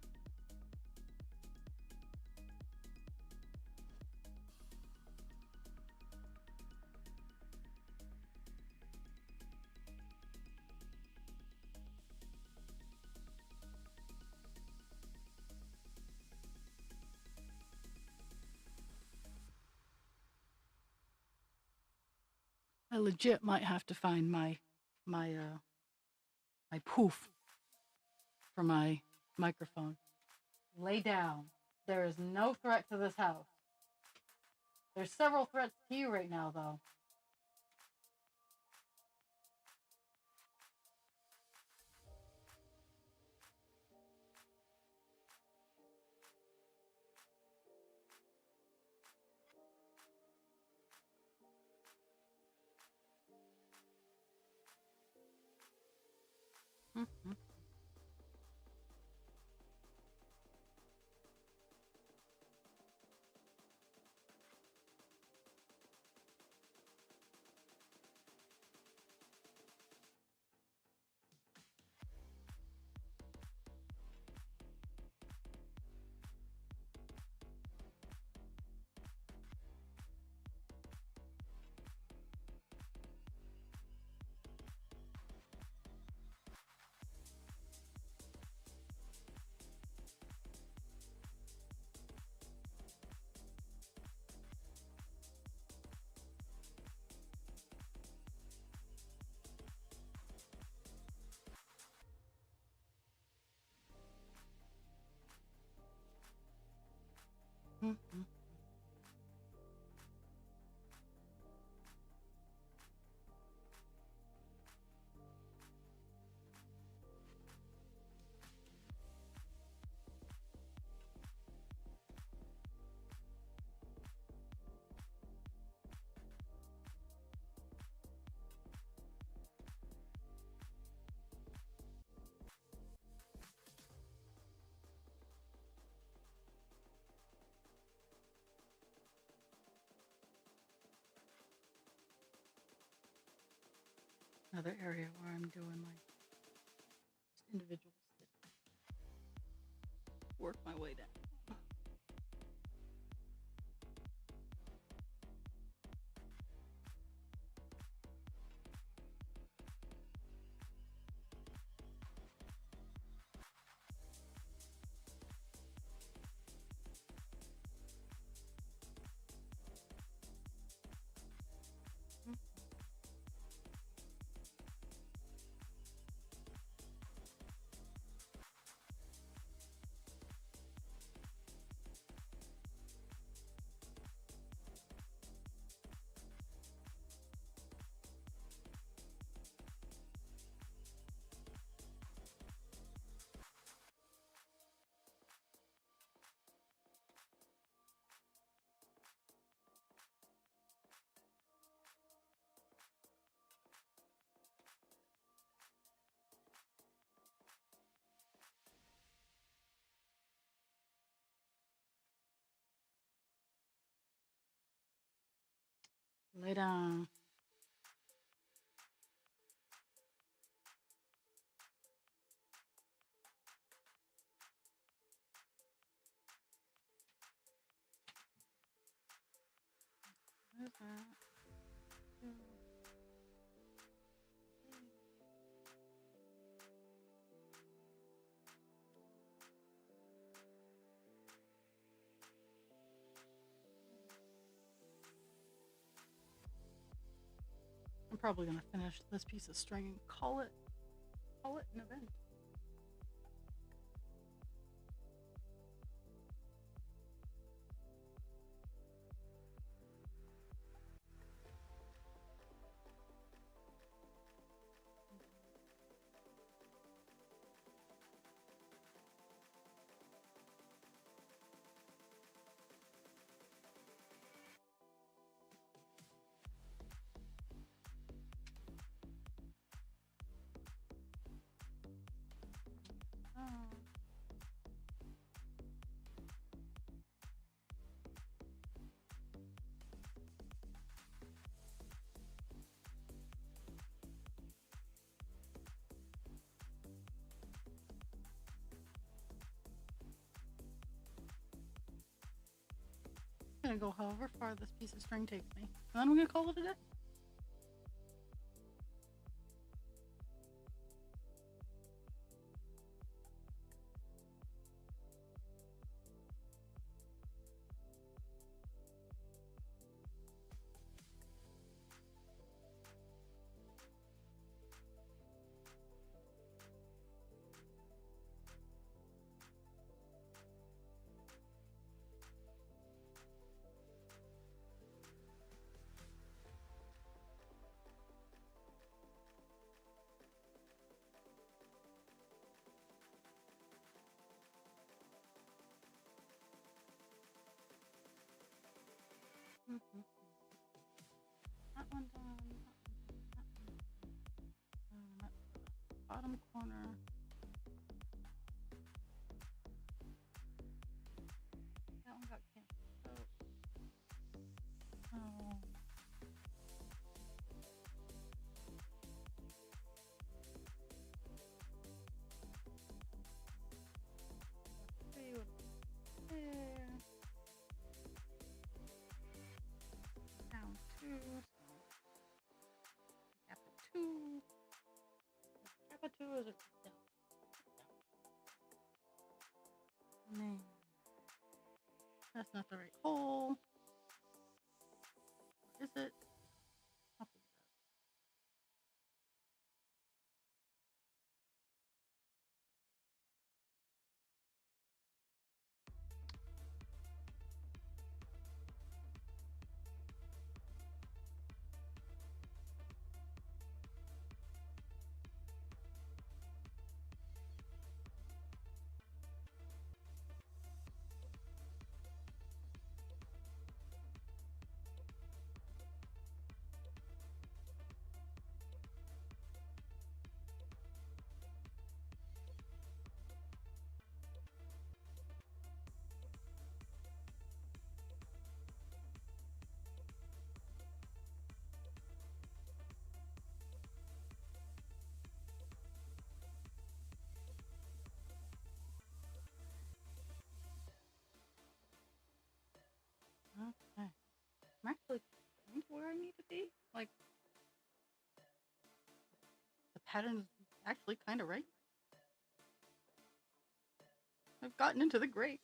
I legit might have to find my my poof for my microphone. Lay down. There is no threat to this house. There's several threats to you right now, though. Mm-hmm. Mm-hmm. Another area where I'm doing like just individual stitches. Work my way down. Lay down. There's that. I'm probably gonna finish this piece of string and call it an event. Oh. I'm gonna go however far this piece of string takes me, and then I'm gonna call it a day. Mm-hmm. That one done. Bottom corner. That one got canceled out. Oh. See what there. Down two. Kappa two. Kappa two is a down. Man. That's not the right hole. Is it? I'll figure it out. I need to be. Like, the pattern is actually kind of right. I've gotten into the gray.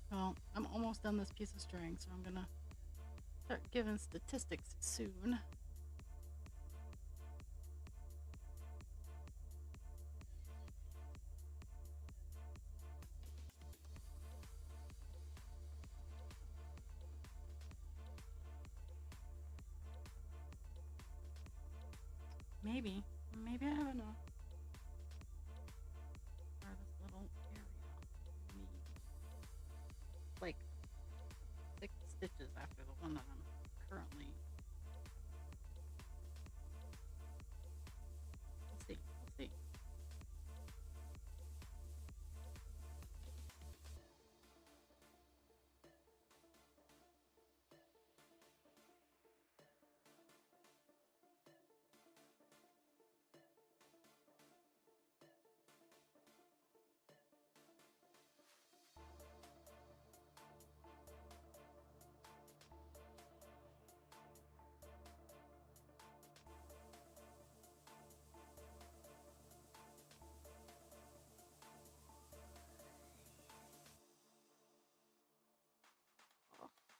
Well, I'm almost done this piece of string, so I'm gonna start giving statistics soon. Maybe I have enough for this little area. Maybe. Like 6 stitches after the one that I'm currently. We'll see. We'll see.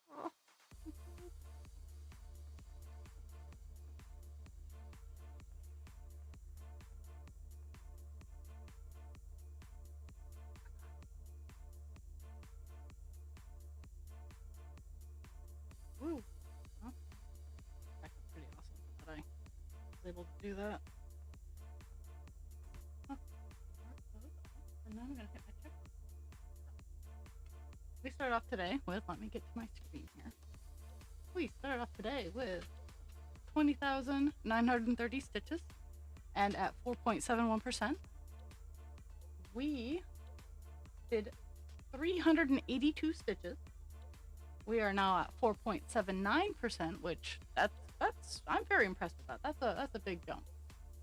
Oh. Woo. Oh. That was pretty awesome that I was able to do that. Huh. And now I'm gonna hit my check. We start off today with, let me get to my screen here. We started off today with 20,930 stitches, and at 4.71%, we did 382 stitches. We are now at 4.79%, which that's I'm very impressed with that. That's a big jump.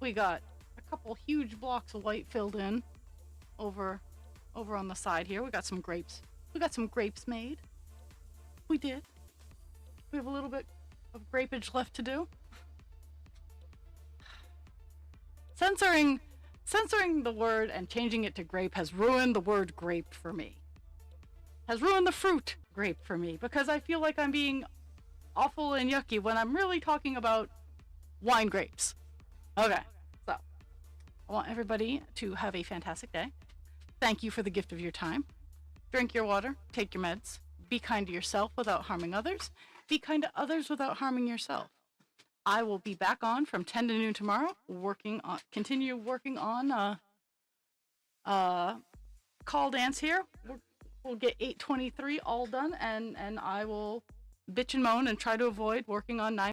We got a couple huge blocks of white filled in over on the side here. We got some grapes. We got some grapes made. We did. We have a little bit of grapage left to do. Censoring the word and changing it to grape has ruined the word grape for me. Has ruined the fruit grape for me, because I feel like I'm being awful and yucky when I'm really talking about wine grapes. Okay, so I want everybody to have a fantastic day. Thank you for the gift of your time. Drink your water, take your meds, be kind to yourself without harming others, be kind to others without harming yourself. I will be back on from 10 to noon tomorrow, continue working on call dance here. We'll get 823 all done, and I will bitch and moan and try to avoid working on 9